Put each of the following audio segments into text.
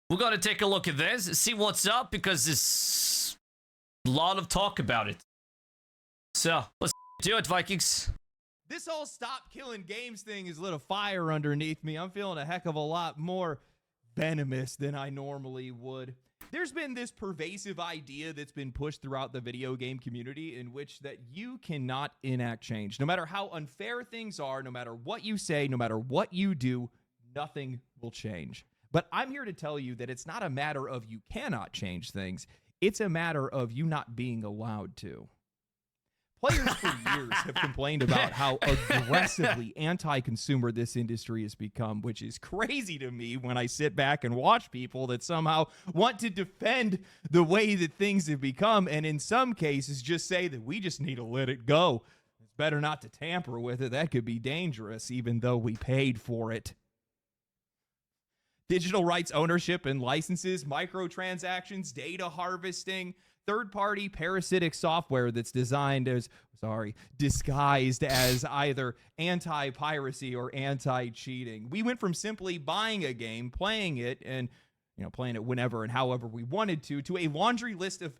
we're gonna take a look at this, see what's up, because there's a lot of talk about it. So let's do it, Vikings. This whole stop killing games thing has lit a fire underneath me. I'm feeling a heck of a lot more venomous than I normally would. There's been this pervasive idea that's been pushed throughout the video game community in which that you cannot enact change. No matter how unfair things are, no matter what you say, no matter what you do, nothing will change. But I'm here to tell you that it's not a matter of you cannot change things. It's a matter of you not being allowed to. Players for years have complained about how aggressively anti-consumer this industry has become, which is crazy to me when I sit back and watch people that somehow want to defend the way that things have become, and in some cases just say that we just need to let it go. It's better not to tamper with it. That could be dangerous, even though we paid for it. Digital rights ownership and licenses, microtransactions, data harvesting, third-party parasitic software that's disguised as either anti-piracy or anti-cheating. We went from simply buying a game, playing it, and playing it whenever and however we wanted to a laundry list of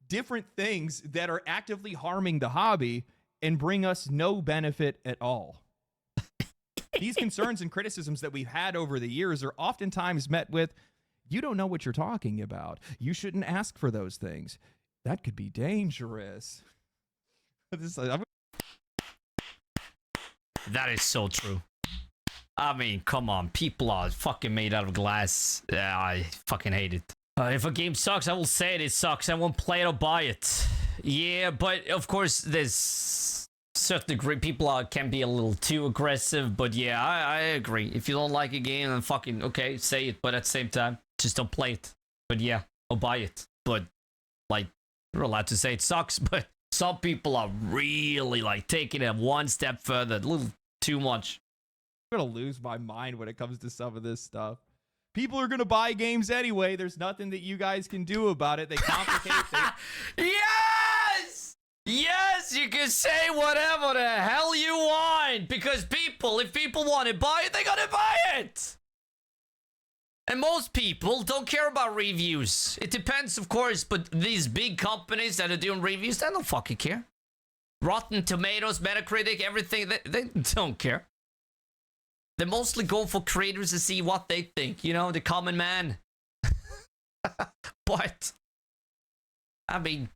different things that are actively harming the hobby and bring us no benefit at all. These concerns and criticisms that we've had over the years are oftentimes met with, you don't know what you're talking about. You shouldn't ask for those things. That could be dangerous. That is so true. I mean, come on. People are fucking made out of glass. Yeah, I fucking hate it. If a game sucks, I will say it sucks. I won't play it or buy it. Yeah, but of course, there's certain degree people can be a little too aggressive. But yeah, I agree. If you don't like a game, then fucking, okay, say it. But at the same time, just don't play it. But yeah, or buy it. But like, you're allowed to say it sucks, but some people are really like taking it one step further, a little too much. I'm gonna lose my mind when it comes to some of this stuff. People are gonna buy games anyway. There's nothing that you guys can do about it. They complicate things. Yes! Yes, you can say whatever the hell you want, because if people want to buy it, they're gonna buy it. And most people don't care about reviews. It depends, of course, but these big companies that are doing reviews, they don't fucking care. Rotten Tomatoes, Metacritic, everything, they don't care. They mostly go for creators to see what they think, the common man. But, I mean,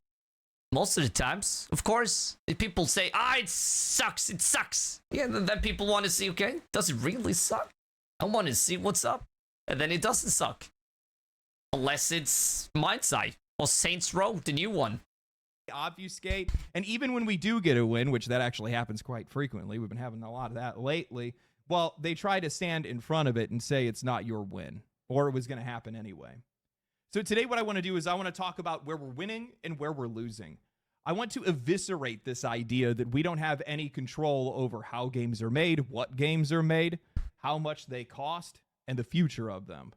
most of the times, of course, if people say, it sucks. Yeah, then people want to see, okay, does it really suck? I want to see what's up. And then it doesn't suck. Unless it's Mindsight or Saints Row, the new one. Obfuscate. And even when we do get a win, which that actually happens quite frequently, we've been having a lot of that lately, well, they try to stand in front of it and say it's not your win, or it was going to happen anyway. So today what I want to do is I want to talk about where we're winning and where we're losing. I want to eviscerate this idea that we don't have any control over how games are made, what games are made, how much they cost, and the future of them.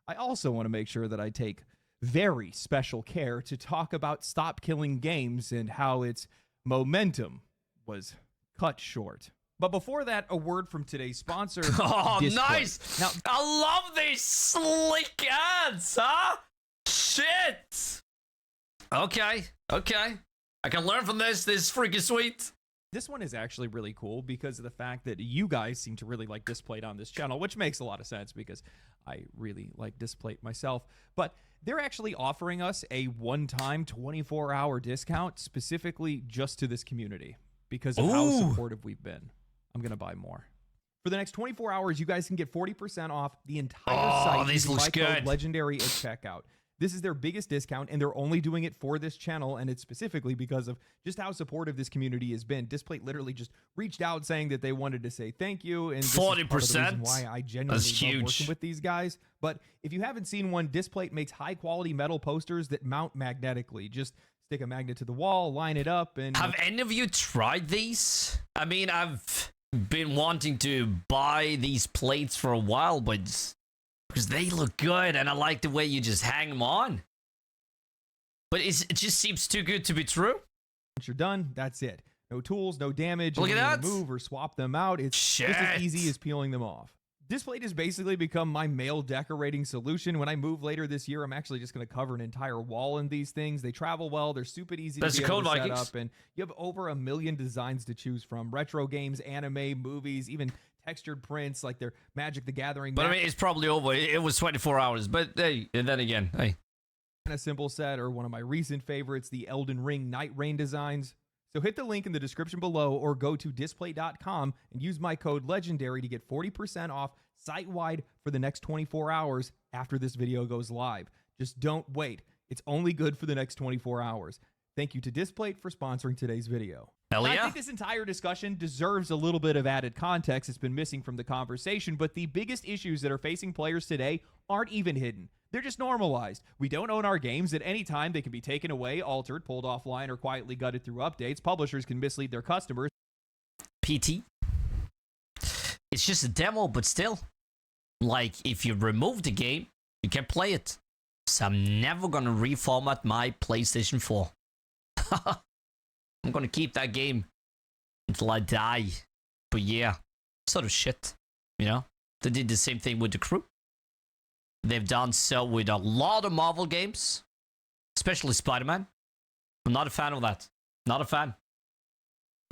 I also want to make sure that I take very special care to talk about Stop Killing Games and how its momentum was cut short. But before that, a word from today's sponsor. Oh, Discord. Nice! Now, I love these slick ads, huh? Shit! Okay. I can learn from this. This is freaking sweet. this one is actually really cool because of the fact that you guys seem to really like Displate on this channel, which makes a lot of sense because I really like Displate myself. But they're actually offering us a one-time 24-hour discount specifically just to this community because of how supportive we've been. I'm going to buy more. For the next 24 hours, you guys can get 40% off the entire site. This looks good. Legendary at checkout. This is their biggest discount, and they're only doing it for this channel, and it's specifically because of just how supportive this community has been. Displate literally just reached out saying that they wanted to say thank you, and 40%. Why I genuinely love working with these guys. But if you haven't seen one, Displate makes high-quality metal posters that mount magnetically. Just stick a magnet to the wall, line it up, and... Have any of you tried these? I mean, I've been wanting to buy these plates for a while, but... because they look good, and I like the way you just hang them on. But it just seems too good to be true. Once you're done, that's it. No tools, no damage. Look at that. Move or swap them out. It's just as easy as peeling them off. Displate has basically become my male decorating solution. When I move later this year, I'm actually just going to cover an entire wall in these things. They travel well. They're super easy to be able to set up. And you have over 1 million designs to choose from. Retro games, anime, movies, even textured prints like their Magic the Gathering. But I mean, it's probably over. It was 24 hours. But hey, and then again, hey. A simple set, or one of my recent favorites, the Elden Ring Night Rain designs. So hit the link in the description below or go to display.com and use my code LEGENDARY to get 40% off site-wide for the next 24 hours after this video goes live. Just don't wait. It's only good for the next 24 hours. Thank you to Displate for sponsoring today's video. Hell yeah. I think this entire discussion deserves a little bit of added context. It's been missing from the conversation, but the biggest issues that are facing players today aren't even hidden. They're just normalized. We don't own our games. At any time, they can be taken away, altered, pulled offline, or quietly gutted through updates. Publishers can mislead their customers. PT. It's just a demo, but still. Like, if you remove the game, you can play it. So I'm never gonna reformat my PlayStation 4. I'm gonna keep that game until I die. But yeah, sort of shit, you know? They did the same thing with The Crew. They've done so with a lot of Marvel games, especially Spider-Man. I'm not a fan of that. Not a fan.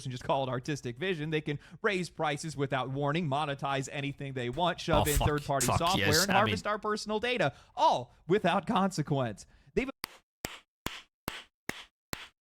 And just call it artistic vision. They can raise prices without warning, monetize anything they want, shove in third-party software, yes. and harvest our personal data, all without consequence.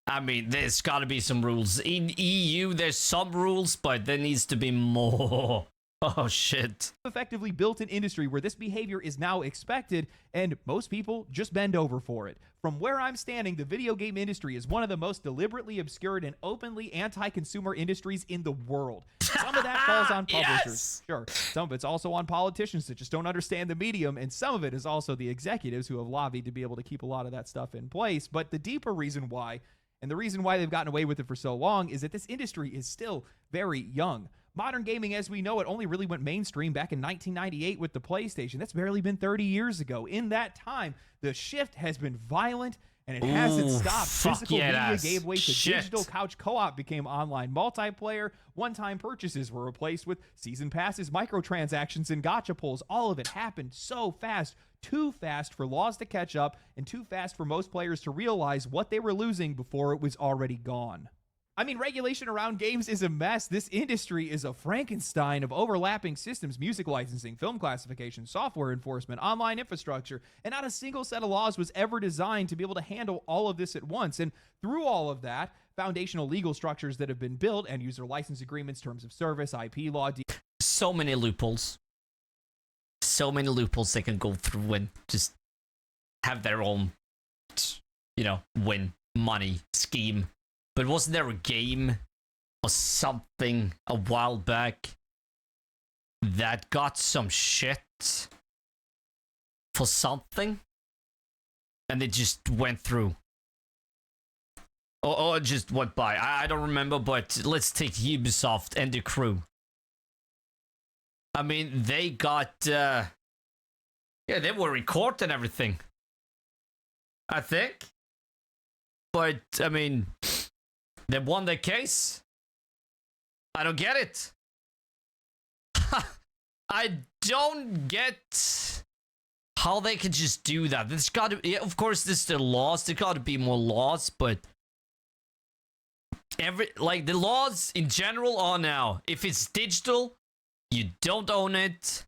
I mean, there's got to be some rules. In EU, there's some rules, but there needs to be more. Oh, shit. Effectively built an industry where this behavior is now expected, and most people just bend over for it. From where I'm standing, the video game industry is one of the most deliberately obscured and openly anti-consumer industries in the world. Some of that falls on publishers. Yes! Sure. Some of it's also on politicians that just don't understand the medium, and some of it is also the executives who have lobbied to be able to keep a lot of that stuff in place. But the deeper reason why, and the reason why they've gotten away with it for so long, is that this industry is still very young. Modern gaming as we know it only really went mainstream back in 1998 with the PlayStation. That's barely been 30 years ago. In that time, the shift has been violent, and it hasn't stopped. Physical media gave way to digital. Couch co-op became online multiplayer. One-time purchases were replaced with season passes, microtransactions, and gacha pulls. All of it happened so fast. Too fast for laws to catch up, and too fast for most players to realize what they were losing before it was already gone. I mean, regulation around games is a mess. This industry is a Frankenstein of overlapping systems, music licensing, film classification, software enforcement, online infrastructure, and not a single set of laws was ever designed to be able to handle all of this at once. And through all of that, foundational legal structures that have been built, and user license agreements, terms of service, IP law. So many loopholes. So many loopholes they can go through and just have their own, you know, win money scheme. But wasn't there a game or something a while back that got some shit for something? And it just went through. Or it just went by. I don't remember, but let's take Ubisoft and The Crew. I mean, they got... yeah, they were in court and everything. I think. But, I mean... They won their case. I don't get it. I don't get how they can just do that. There's got to, yeah, of course, there's the laws. There got to be more laws, but the laws in general are now, if it's digital, you don't own it,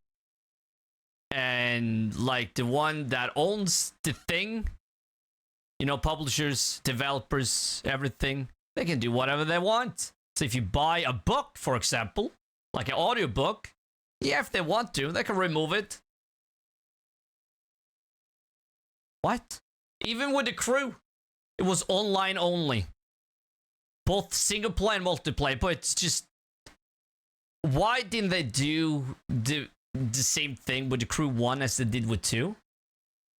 and like the one that owns the thing, you know, publishers, developers, everything. They can do whatever they want. So if you buy a book, for example, like an audiobook, yeah, if they want to, they can remove it. What? Even with The Crew, it was online only. Both single player and multiplayer, but it's just... Why didn't they do the same thing with The Crew 1 as they did with 2?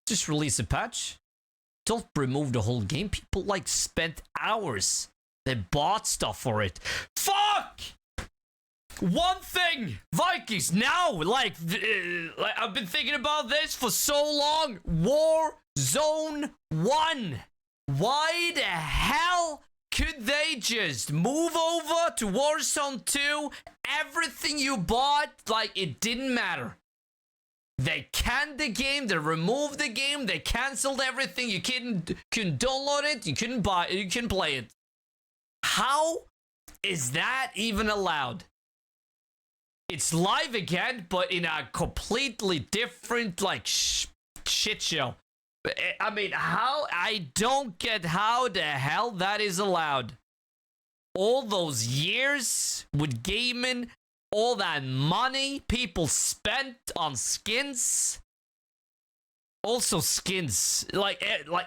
Just release a patch. Don't remove the whole game. People, like, spent hours. They bought stuff for it. Fuck! One thing! Vikings, now! Like, I've been thinking about this for so long. Warzone 1. Why the hell could they just move over to Warzone 2? Everything you bought, like, it didn't matter. They canned the game, they removed the game, they canceled everything. You couldn't download it, you couldn't buy it, you couldn't play it. How is that even allowed? It's live again, but in a completely different, like, shit show. I mean, how? I don't get how the hell that is allowed. All those years with gaming, all that money people spent on skins. Also skins. Like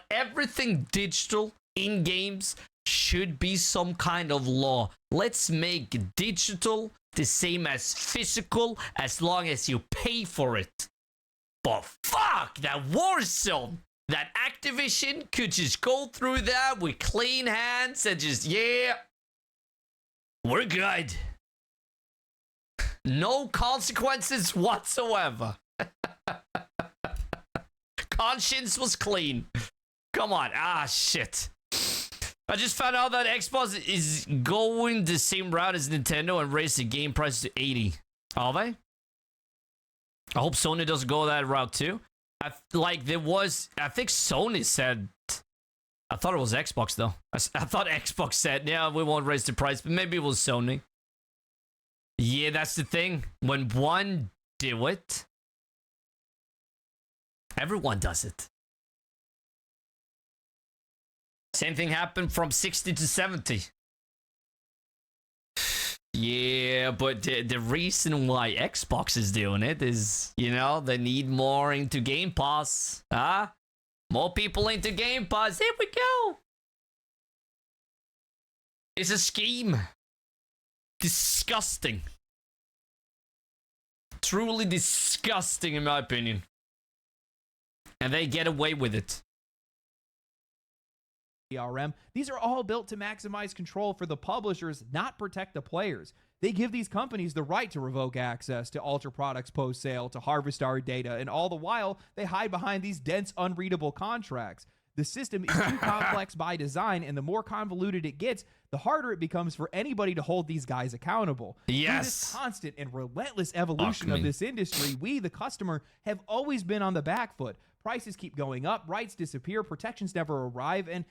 everything digital in games should be some kind of law. Let's make digital the same as physical as long as you pay for it. But fuck, that Warzone, that Activision could just go through that with clean hands and just, yeah, we're good. No consequences whatsoever. Conscience was clean. Come on. Ah, shit. I just found out that Xbox is going the same route as Nintendo and raised the game price to 80. Are they? I hope Sony doesn't go that route too. I think Sony said, I thought it was Xbox though. I thought Xbox said, yeah, we won't raise the price, but maybe it was Sony. Yeah, that's the thing. When one do it, everyone does it. Same thing happened from 60 to 70. Yeah, but the reason why Xbox is doing it is, you know, they need more into Game Pass. Huh? More people into Game Pass. Here we go. It's a scheme. Disgusting. Truly disgusting, in my opinion. And they get away with it. DRM. These are all built to maximize control for the publishers, not protect the players. They give these companies the right to revoke access to Ultra products post-sale, to harvest our data, and all the while, they hide behind these dense, unreadable contracts. The system is too complex by design, and the more convoluted it gets, the harder it becomes for anybody to hold these guys accountable. Yes. Through this constant and relentless evolution of this industry, we, the customer, have always been on the back foot. Prices keep going up, rights disappear, protections never arrive, and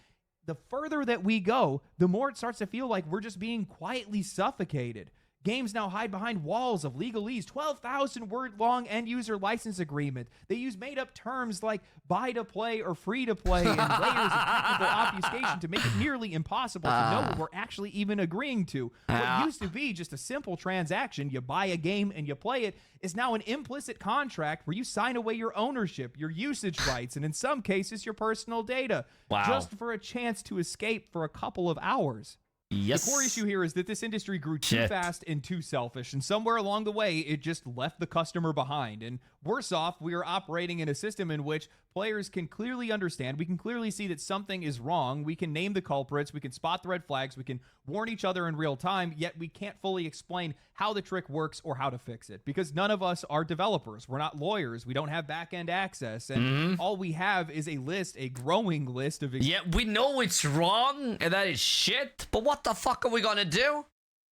the further that we go, the more it starts to feel like we're just being quietly suffocated. Games now hide behind walls of legalese, 12,000-word-long end-user license agreement. They use made-up terms like buy-to-play or free-to-play and layers of technical obfuscation to make it nearly impossible to know what we're actually even agreeing to. What used to be just a simple transaction, you buy a game and you play it, is now an implicit contract where you sign away your ownership, your usage rights, and in some cases, your personal data, just for a chance to escape for a couple of hours. Yes. The core issue here is that this industry grew too fast and too selfish, and somewhere along the way, it just left the customer behind. And worse off, we are operating in a system in which players can clearly understand, we can clearly see that something is wrong, we can name the culprits, we can spot the red flags, we can warn each other in real time, yet we can't fully explain how the trick works or how to fix it. Because none of us are developers, we're not lawyers, we don't have back-end access, and all we have is a list, a growing list of... Yeah, we know it's wrong, and that is shit, but what the fuck are we gonna do?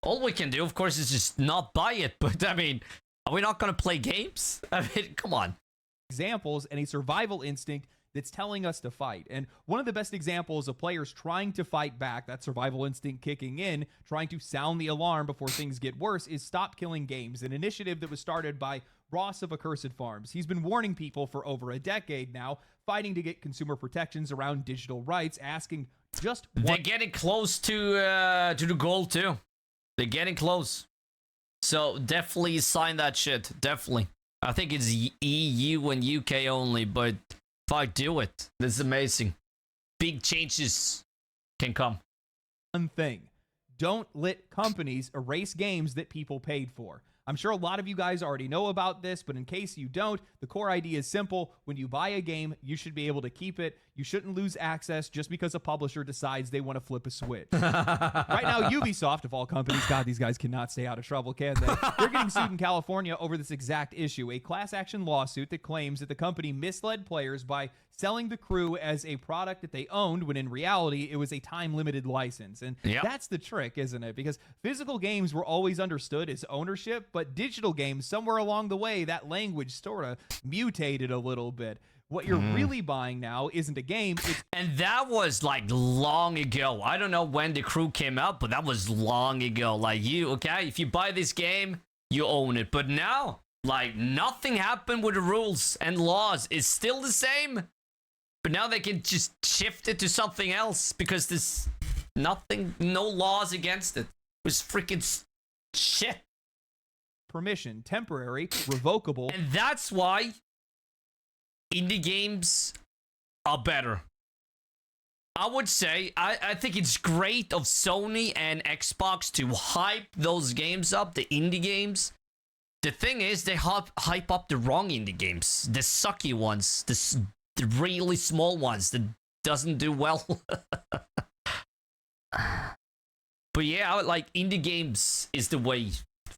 All we can do, of course, is just not buy it, but I mean, are we not gonna play games? I mean, come on. Examples and a survival instinct that's telling us to fight. And one of the best examples of players trying to fight back, that survival instinct kicking in, trying to sound the alarm before things get worse, is Stop Killing Games, an initiative that was started by Ross of Accursed Farms. He's been warning people for over a decade now, fighting to get consumer protections around digital rights, asking just what... They're getting close to the goal too. They're getting close. So definitely sign that shit. Definitely. I think it's EU and UK only, but fuck, do it. This is amazing. Big changes can come. One thing. Don't let companies erase games that people paid for. I'm sure a lot of you guys already know about this, but in case you don't, the core idea is simple. When you buy a game, you should be able to keep it. You shouldn't lose access just because a publisher decides they want to flip a switch. Right now, Ubisoft, of all companies, God, these guys cannot stay out of trouble, can they? They're getting sued in California over this exact issue, a class action lawsuit that claims that the company misled players by selling the crew as a product that they owned when in reality it was a time-limited license. And that's the trick, isn't it? Because physical games were always understood as ownership, but digital games, somewhere along the way, that language sort of mutated a little bit. What you're really buying now isn't a game. And that was like long ago. I don't know when the crew came out, but that was long ago. Like if you buy this game, you own it. But now, like, nothing happened with the rules and laws. It's still the same. But now they can just shift it to something else because there's no laws against it. It was freaking shit. Permission, temporary, revocable. And that's why indie games are better. I would say, I think it's great of Sony and Xbox to hype those games up, the indie games. The thing is, they hype up the wrong indie games. The sucky ones, the really small ones that doesn't do well. But yeah, like, indie games is the way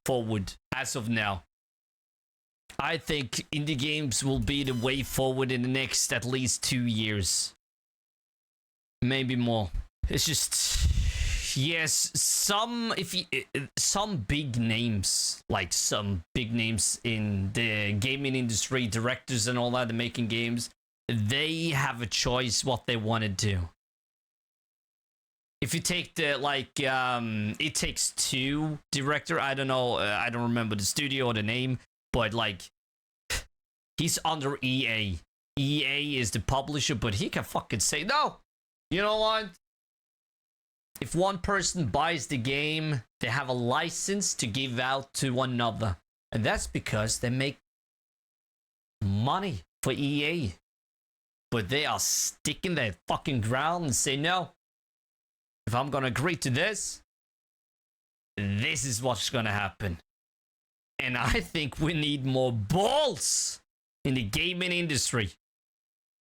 forward as of now. I think indie games will be the way forward in the next at least 2 years. Maybe more. It's just, yes, some big names, like some big names in the gaming industry, directors and all that, the making games, they have a choice what they want to do. If you take the, like, It Takes Two director, I don't know, I don't remember the studio or the name, but, like, he's under EA. EA is the publisher, but he can fucking say, no, you know what? If one person buys the game, they have a license to give out to another. And that's because they make money for EA. But they are sticking their fucking ground and say, no, if I'm gonna agree to this, this is what's gonna happen. And I think we need more balls in the gaming industry.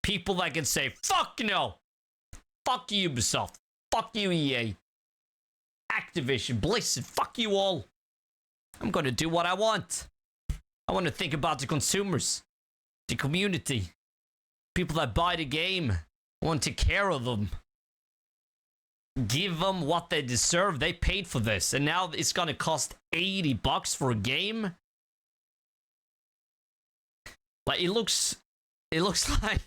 People that can say, fuck no. Fuck Ubisoft. Fuck you, EA. Activision, Blizzard, fuck you all. I'm gonna do what I want. I want to think about the consumers, the community, people that buy the game. I want to take care of them. Give them what they deserve. They paid for this, and now it's gonna cost $80 for a game. Like, it looks like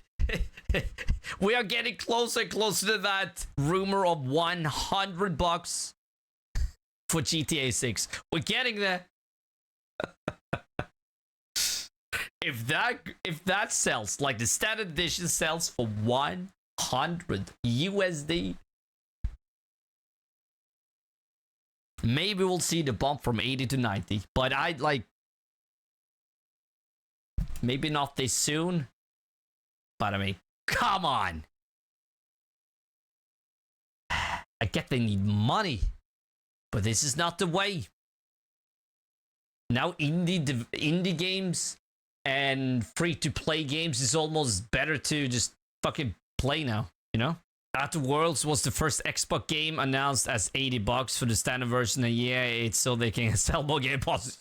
we are getting closer and closer to that rumor of $100 for GTA 6. We're getting there. If that sells, like the standard edition sells for 100 USD, maybe we'll see the bump from 80 to 90. But I'd like, maybe not this soon. But I mean, come on. I get they need money, but this is not the way. Now indie games and free-to-play games is almost better to just fucking play now, you know? Outer Worlds was the first Xbox game announced as $80 for the standard version, and yeah, it's so they can sell more game passes.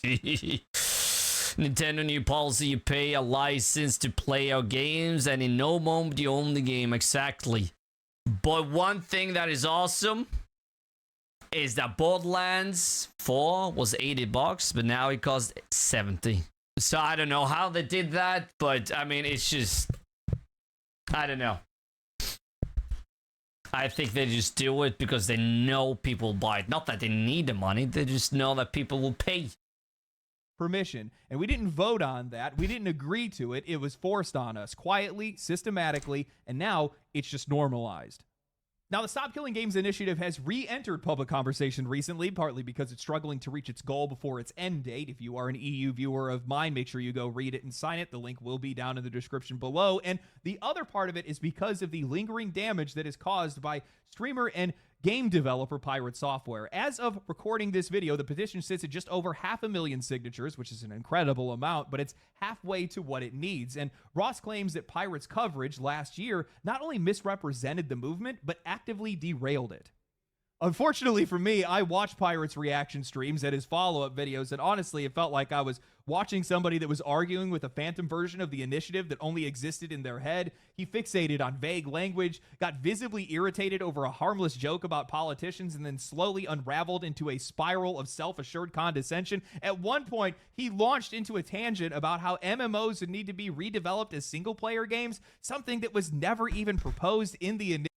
Nintendo new policy, you pay a license to play our games, and in no moment you own the game. Exactly. But one thing that is awesome is that Borderlands 4 was $80, but now it costs $70. So I don't know how they did that, but I mean, it's just, I don't know. I think they just do it because they know people will buy it. Not that they need the money, they just know that people will pay. Permission, and we didn't vote on that. We didn't agree to it. It was forced on us quietly, systematically, and now it's just normalized. Now, the Stop Killing Games initiative has re-entered public conversation recently, partly because it's struggling to reach its goal before its end date. If you are an EU viewer of mine, make sure you go read it and sign it. The link will be down in the description below. And the other part of it is because of the lingering damage that is caused by streamer and game developer Pirate Software. As of recording this video, the petition sits at just over 500,000 signatures, which is an incredible amount, but it's halfway to what it needs. And Ross claims that Pirate's coverage last year not only misrepresented the movement, but actively derailed it. Unfortunately for me, I watched Pirate's reaction streams and his follow-up videos, and honestly, it felt like I was watching somebody that was arguing with a phantom version of the initiative that only existed in their head. He fixated on vague language, got visibly irritated over a harmless joke about politicians, and then slowly unraveled into a spiral of self-assured condescension. At one point, he launched into a tangent about how MMOs would need to be redeveloped as single-player games, something that was never even proposed in the initiative.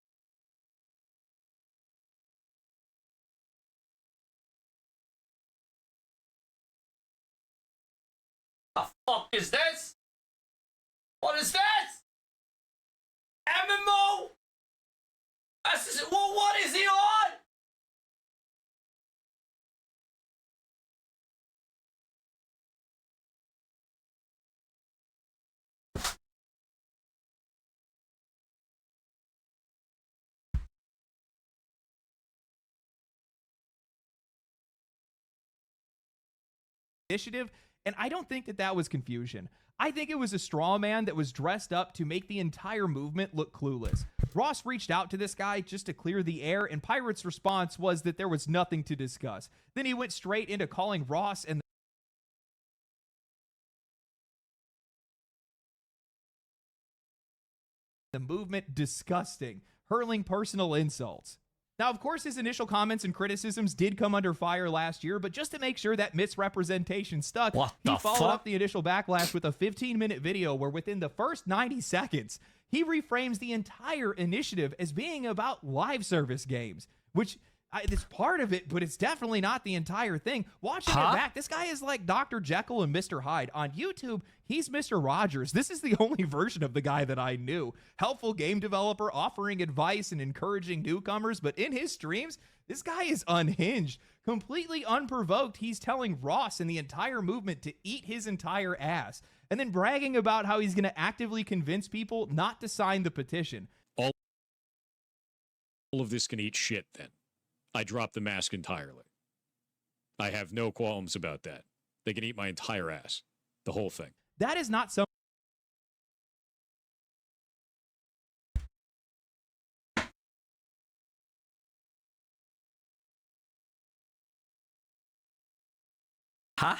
The fuck is this? What is this? MMO? Well, what is he on? Initiative, and I don't think that that was confusion. I think it was a straw man that was dressed up to make the entire movement look clueless. Ross reached out to this guy just to clear the air, and Pirate's response was that there was nothing to discuss. Then he went straight into calling Ross and the movement disgusting, hurling personal insults. Now, of course, his initial comments and criticisms did come under fire last year, but just to make sure that misrepresentation stuck, he followed up the initial backlash with a 15-minute video where within the first 90 seconds, he reframes the entire initiative as being about live service games, which it's part of it, but it's definitely not the entire thing. Watching it back, this guy is like Dr. Jekyll and Mr. Hyde. On YouTube, he's Mr. Rogers. This is the only version of the guy that I knew. Helpful game developer, offering advice and encouraging newcomers, but in his streams, this guy is unhinged. Completely unprovoked, he's telling Ross and the entire movement to eat his entire ass, and then bragging about how he's going to actively convince people not to sign the petition. All of this can eat shit then. I dropped the mask entirely. I have no qualms about that. They can eat my entire ass. The whole thing. That is not so. Huh?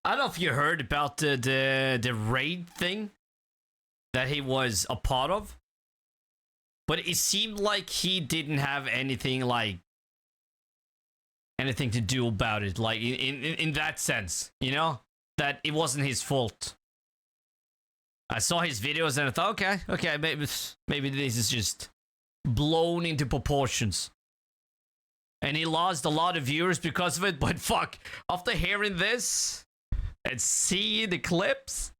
I don't know if you heard about the raid thing that he was a part of. But it seemed like he didn't have anything to do about it, like in that sense, you know, that it wasn't his fault. I saw his videos and I thought, okay, maybe this is just blown into proportions. And he lost a lot of viewers because of it, but fuck, after hearing this and seeing the clips,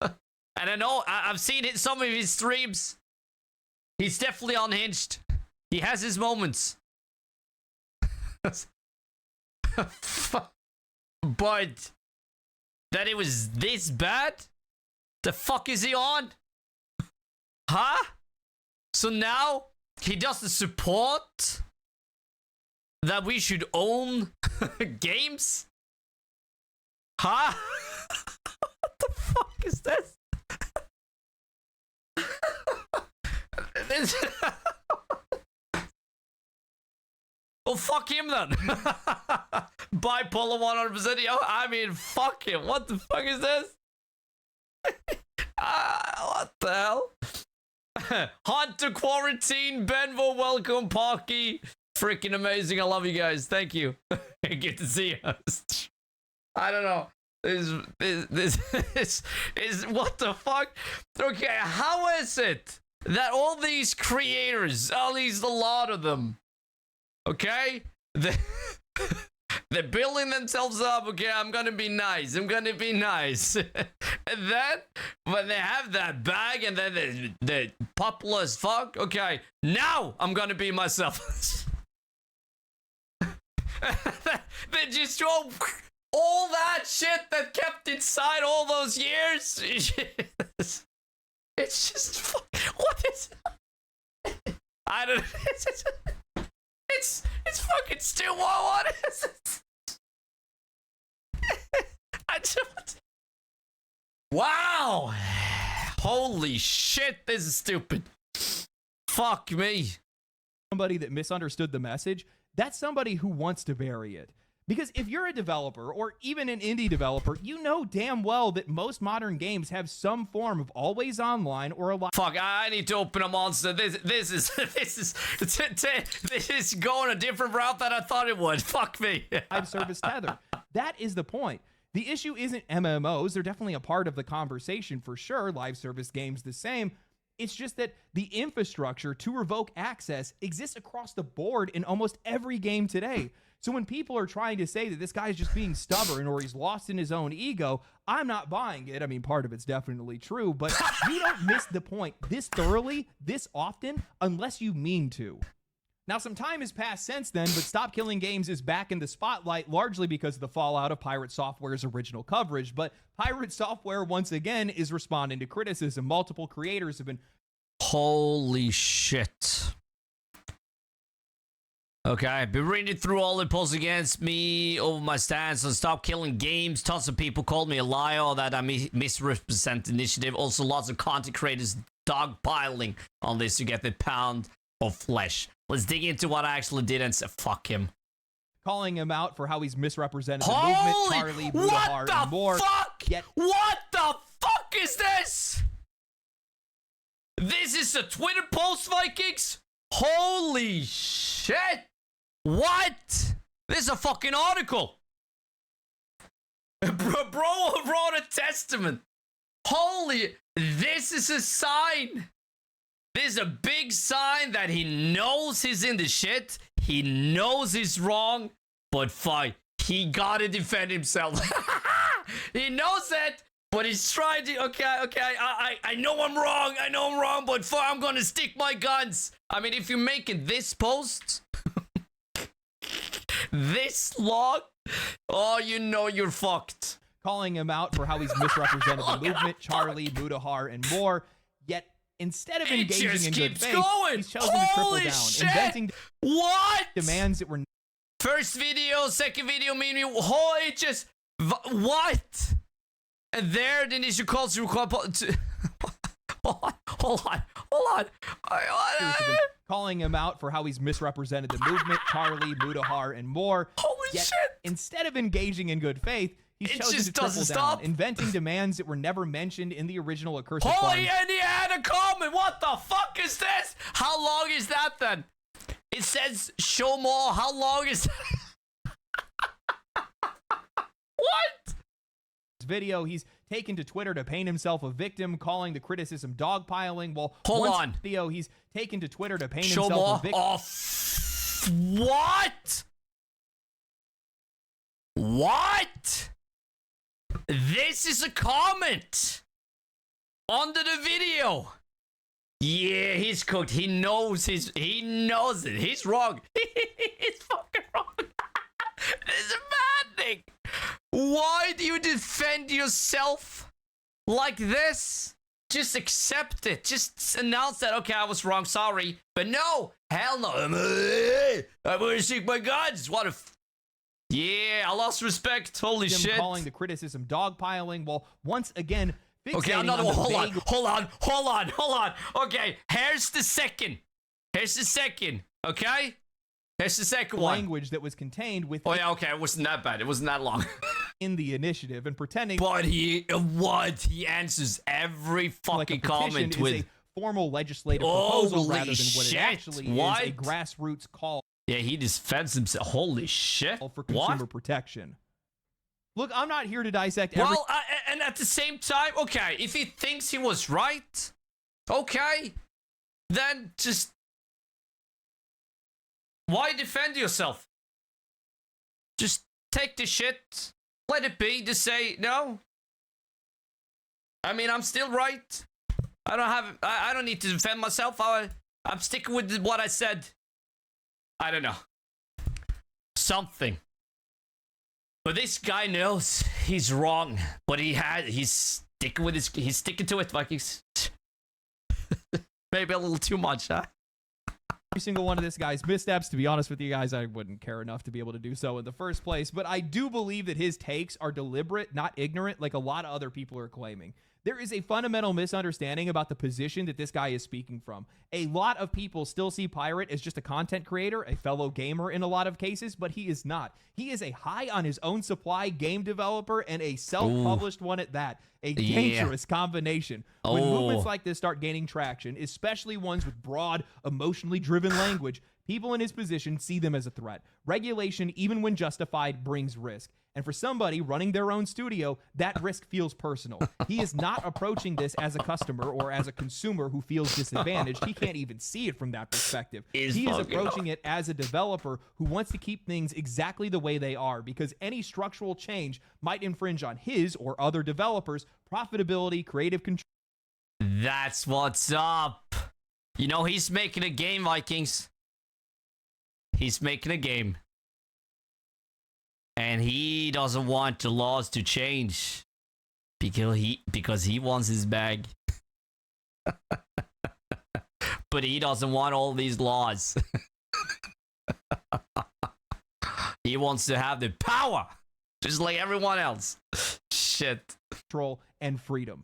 and I know I've seen some of his streams. He's definitely unhinged. He has his moments. But that it was this bad? The fuck is he on? Huh? So now he doesn't support that we should own games? Huh? What the fuck is this? Well, fuck him then. Bipolar 100%. Yo, I mean, fuck him. What the fuck is this? What the hell? Hunt to quarantine. Benvo, welcome. Parky. Freaking amazing. I love you guys. Thank you. Good to see you. I don't know. This is what the fuck? Okay, how is it that all these creators, at least a lot of them, okay, they're building themselves up. Okay, I'm gonna be nice. And then when they have that bag and then they're popular as fuck, okay, now I'm gonna be myself. They just throw all that shit that kept inside all those years. It's just what is it? I don't. It's fucking still what is it? I just. Wow! Holy shit! This is stupid. Fuck me. Somebody that misunderstood the message, that's somebody who wants to bury it. Because if you're a developer or even an indie developer, you know damn well that most modern games have some form of always online or a live. Fuck, I need to open a monster. This is going a different route than I thought it would. Fuck me. Live service tether. That is the point. The issue isn't MMOs. They're definitely a part of the conversation for sure. Live service games the same. It's just that the infrastructure to revoke access exists across the board in almost every game today. So when people are trying to say that this guy's just being stubborn or he's lost in his own ego, I'm not buying it. I mean, part of it's definitely true, but you don't miss the point this thoroughly, this often, unless you mean to. Now, some time has passed since then, but Stop Killing Games is back in the spotlight largely because of the fallout of Pirate Software's original coverage. But Pirate Software, once again, is responding to criticism. Multiple creators have been... Holy shit. Okay, I've been reading through all the posts against me over my stance on Stop Killing Games. Tons of people called me a liar or that I misrepresent the initiative. Also, lots of content creators dogpiling on this to get the pound of flesh. Let's dig into what I actually did and say, fuck him. Calling him out for how he's misrepresented the movement, Charlie, Budahar, and more. What the fuck is this? This is a Twitter post, Vikings? Holy shit. What? This is a fucking article. Bro wrote a testament. Holy, this is a sign. This is a big sign that he knows he's in the shit. He knows he's wrong, but fine. He gotta defend himself. He knows it, but he's trying to, okay, I know I'm wrong, but fine, I'm gonna stick my guns. I mean, if you're making this post, this long, oh, you know you're fucked. Calling him out for how he's misrepresented the movement, Charlie, Budahar, and more. Yet, instead of engaging in good faith, he's chosen to triple down, inventing demands that were... First video, second video, meaning, holy, just... What? And there, the initial calls to record... Hold on. Calling him out for how he's misrepresented the movement, Charlie, Budahar, and more. Holy shit! Instead of engaging in good faith, he's chosen to triple down, inventing demands that were never mentioned in the original Accursed Holy, and he had a comment. What the fuck is this? How long is that then? It says show more. How long is that? What? Video, he's taken to Twitter to paint himself a victim, calling the criticism dogpiling. Well, hold on. Video, he's taken to Twitter to paint show himself more. a victim. Oh, what? What? This is a comment under the video. Yeah, he's cooked. He knows it. He's wrong. He's fucking wrong. This is a bad thing. Why do you defend yourself like this? Just accept it. Just announce that, okay, I was wrong, sorry. But no, hell no. I'm gonna stick my guns. What a... Yeah, I lost respect. Holy shit. Calling the criticism dogpiling. Well, once again, okay, another one. Hold on. Okay, here's the second. Okay? Here's the second one. Language that was contained with... Oh, yeah, okay. It wasn't that bad. It wasn't that long. in the initiative and pretending... But he answers every fucking comment with... is a formal legislative proposal rather than what it actually is, a grassroots call. Yeah, he defends himself. Holy shit. For consumer protection. Look, I'm not here to dissect every... Well, and at the same time, okay, if he thinks he was right, okay, then just... Why defend yourself? Just take the shit, let it be, just say, no. I mean, I'm still right. I don't need to defend myself. I'm sticking with what I said. I don't know. Something. But this guy knows he's wrong. But he's sticking with he's sticking to it, Vikings. Maybe a little too much, huh? Every single one of this guy's missteps, to be honest with you guys, I wouldn't care enough to be able to do so in the first place. But I do believe that his takes are deliberate, not ignorant, like a lot of other people are claiming. There is a fundamental misunderstanding about the position that this guy is speaking from. A lot of people still see Pirate as just a content creator, a fellow gamer in a lot of cases, but he is not. He is a high on his own supply game developer and a self-published one at that. A dangerous combination. When movements like this start gaining traction, especially ones with broad, emotionally driven language, people in his position see them as a threat. Regulation, even when justified, brings risk. And for somebody running their own studio, that risk feels personal. He is not approaching this as a customer or as a consumer who feels disadvantaged. He can't even see it from that perspective. He is approaching it as a developer who wants to keep things exactly the way they are, because any structural change might infringe on his or other developers' profitability, creative control. That's what's up. You know, he's making a game, Vikings. He's making a game. And he doesn't want the laws to change because he wants his bag. But he doesn't want all these laws. He wants to have the power, just like everyone else. Shit. Control and freedom.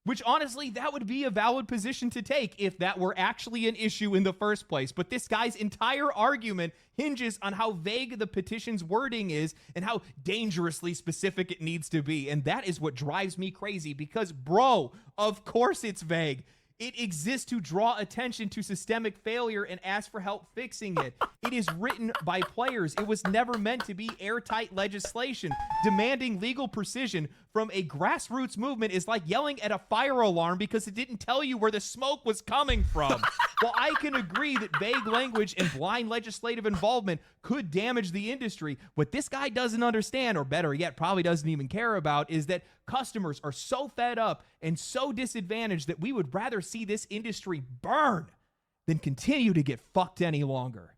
Which, honestly, that would be a valid position to take if that were actually an issue in the first place. But this guy's entire argument hinges on how vague the petition's wording is and how dangerously specific it needs to be. And that is what drives me crazy because, bro, of course it's vague. It exists to draw attention to systemic failure and ask for help fixing it. It is written by players. It was never meant to be airtight legislation. Demanding legal precision from a grassroots movement is like yelling at a fire alarm because it didn't tell you where the smoke was coming from. While I can agree that vague language and blind legislative involvement could damage the industry, what this guy doesn't understand, or better yet, probably doesn't even care about, is that customers are so fed up and so disadvantaged that we would rather see this industry burn than continue to get fucked any longer.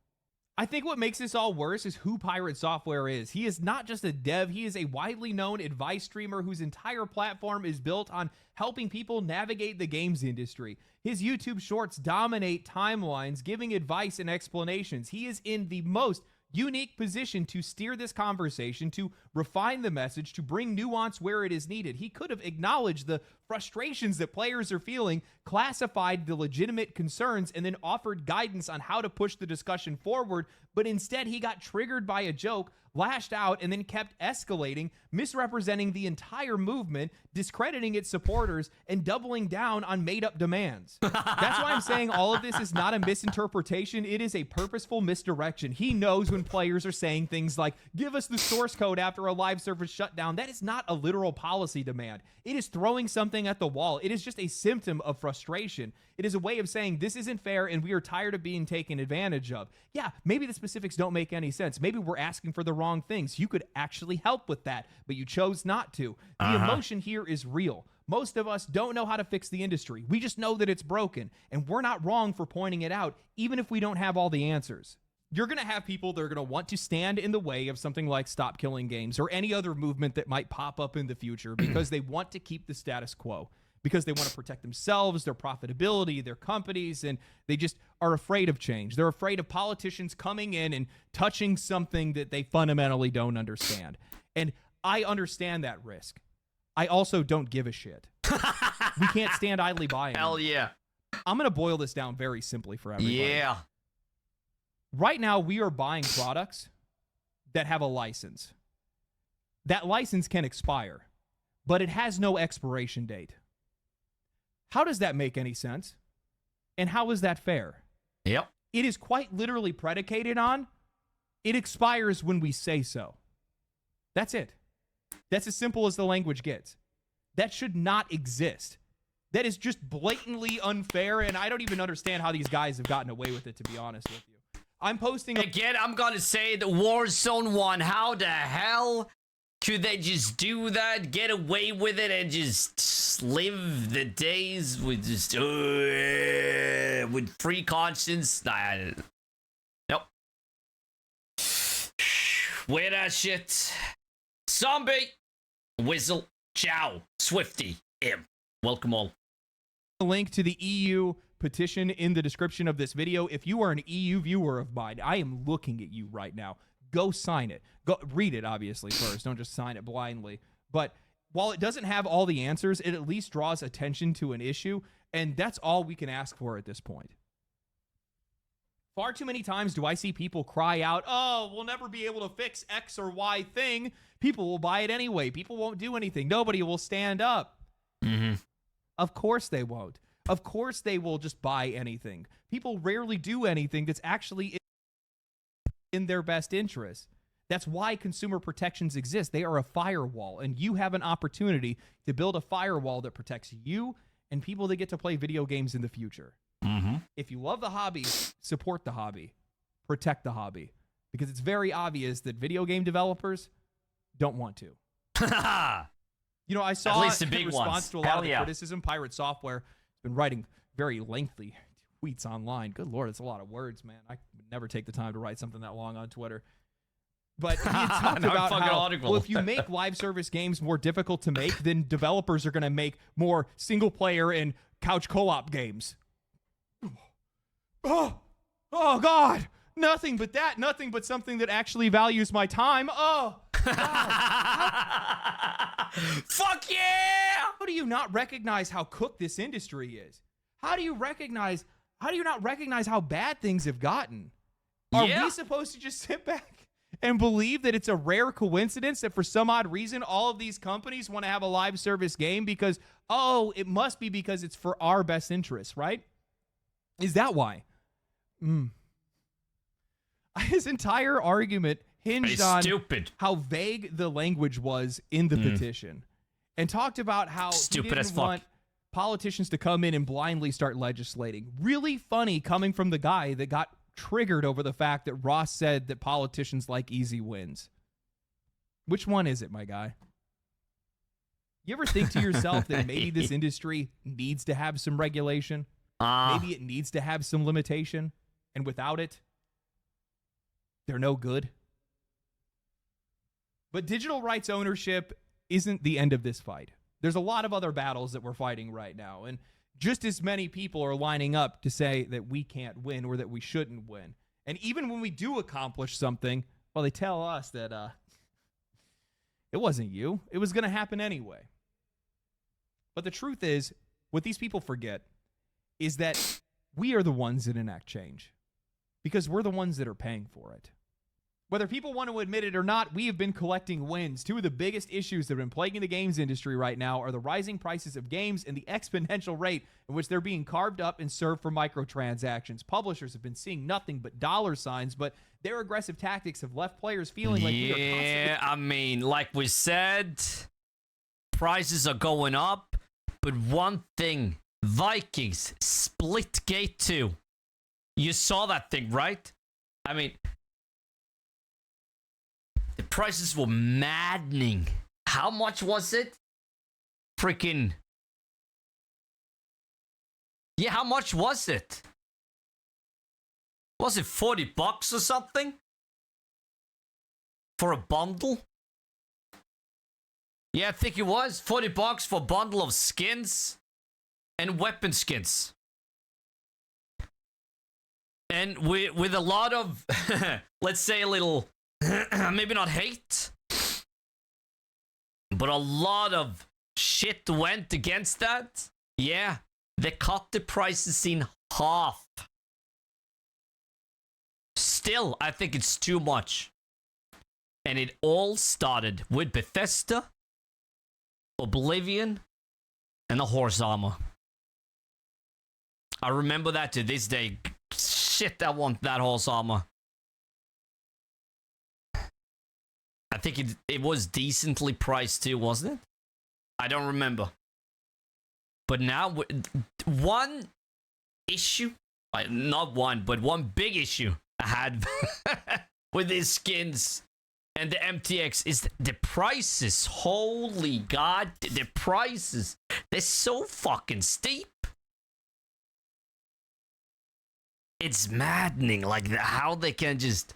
I think what makes this all worse is who Pirate Software is. He is not just a dev, he is a widely known advice streamer whose entire platform is built on helping people navigate the games industry. His YouTube shorts dominate timelines, giving advice and explanations. He is in the most unique position to steer this conversation, to refine the message, to bring nuance where it is needed. He could have acknowledged the frustrations that players are feeling, classified the legitimate concerns, and then offered guidance on how to push the discussion forward, but instead he got triggered by a joke, lashed out, and then kept escalating, misrepresenting the entire movement, discrediting its supporters, and doubling down on made-up demands. That's why I'm saying all of this is not a misinterpretation. It is a purposeful misdirection. He knows when players are saying things like, give us the source code after a live server shutdown. That is not a literal policy demand. It is throwing something at the wall. It is just a symptom of frustration. It is a way of saying this isn't fair and we are tired of being taken advantage of. Yeah, maybe the specifics don't make any sense. Maybe we're asking for the wrong things. You could actually help with that, but you chose not to. The emotion here is real. Most of us don't know how to fix the industry. We just know that it's broken, and we're not wrong for pointing it out, even if we don't have all the answers. You're going to have people that are going to want to stand in the way of something like Stop Killing Games or any other movement that might pop up in the future because they want to keep the status quo, because they want to protect themselves, their profitability, their companies, and they just are afraid of change. They're afraid of politicians coming in and touching something that they fundamentally don't understand. And I understand that risk. I also don't give a shit. We can't stand idly by. Hell yeah. I'm going to boil this down very simply for everybody. Yeah. Right now, we are buying products that have a license. That license can expire, but it has no expiration date. How does that make any sense? And how is that fair? Yep. It is quite literally predicated on it expires when we say so. That's it. That's as simple as the language gets. That should not exist. That is just blatantly unfair, and I don't even understand how these guys have gotten away with it, to be honest with you. I'm posting... Again, I'm gonna say the Warzone 1. How the hell could they just do that, get away with it, and just live the days with just... with free conscience? Nah. Nope. Wear that shit. Zombie. Whistle. Ciao. Swifty. Im. Welcome all. A link to the EU petition in the description of this video. If you are an EU viewer of mine, I am looking at you right now. Go sign it. Go read it, obviously, first. Don't just sign it blindly. But while it doesn't have all the answers, it at least draws attention to an issue, and that's all we can ask for at this point. Far too many times do I see people cry out, oh, we'll never be able to fix X or Y thing. People will buy it anyway. People won't do anything. Nobody will stand up. Mm-hmm. Of course they won't. Of course they will just buy anything. People rarely do anything that's actually in their best interest. That's why consumer protections exist. They are a firewall, and you have an opportunity to build a firewall that protects you and people that get to play video games in the future. Mm-hmm. If you love the hobby, support the hobby. Protect the hobby. Because it's very obvious that video game developers don't want to. You know, I saw At least the in big response ones. to a lot Hell of the yeah. criticism, Pirate Software has been writing very lengthy tweets online. Good Lord, it's a lot of words, man. I would never take the time to write something that long on Twitter. But he talked No, about fucking how, article. well, if you make live service games more difficult to make, then developers are going to make more single-player and couch co-op games. Oh, God. Nothing but that. Nothing but something that actually values my time. Oh, God. Fuck yeah! How do you not recognize how cooked this industry is? How do you not recognize how bad things have gotten? Are Yeah. we supposed to just sit back and believe that it's a rare coincidence that for some odd reason all of these companies want to have a live service game because, oh, it must be because it's for our best interests, right? Is that why? His entire argument hinged It's on stupid. how vague the language was in the petition, and talked about how Stupid he didn't as fuck. want politicians to come in and blindly start legislating. Really funny coming from the guy that got triggered over the fact that Ross said that politicians like easy wins. Which one is it, my guy? You ever think to yourself that maybe this industry needs to have some regulation? Maybe it needs to have some limitation, and without it, they're no good. But digital rights ownership isn't the end of this fight. There's a lot of other battles that we're fighting right now, and just as many people are lining up to say that we can't win or that we shouldn't win. And even when we do accomplish something, well, they tell us that it wasn't you. It was going to happen anyway. But the truth is, what these people forget is that we are the ones that enact change because we're the ones that are paying for it. Whether people want to admit it or not, we have been collecting wins. Two of the biggest issues that have been plaguing the games industry right now are the rising prices of games and the exponential rate in which they're being carved up and served for microtransactions. Publishers have been seeing nothing but dollar signs, but their aggressive tactics have left players feeling like we are constantly... Yeah, I mean, like we said, prices are going up, but one thing, Vikings, split gate 2. You saw that thing, right? I mean... the prices were maddening. How much was it? Freaking... yeah, how much was it? Was it $40 or something? For a bundle? Yeah, I think it was. $40 for a bundle of skins and weapon skins. And with a lot of, let's say a little, maybe not hate, but a lot of shit went against that. Yeah, they cut the prices in half. Still, I think it's too much. And it all started with Bethesda, Oblivion, and the horse armor. I remember that to this day. Shit, I want that horse armor. I think it was decently priced too, wasn't it? I don't remember. But now, one issue, not one, but one big issue I had with these skins and the MTX is the prices. Holy God, the prices. They're so fucking steep. It's maddening, like how they can just...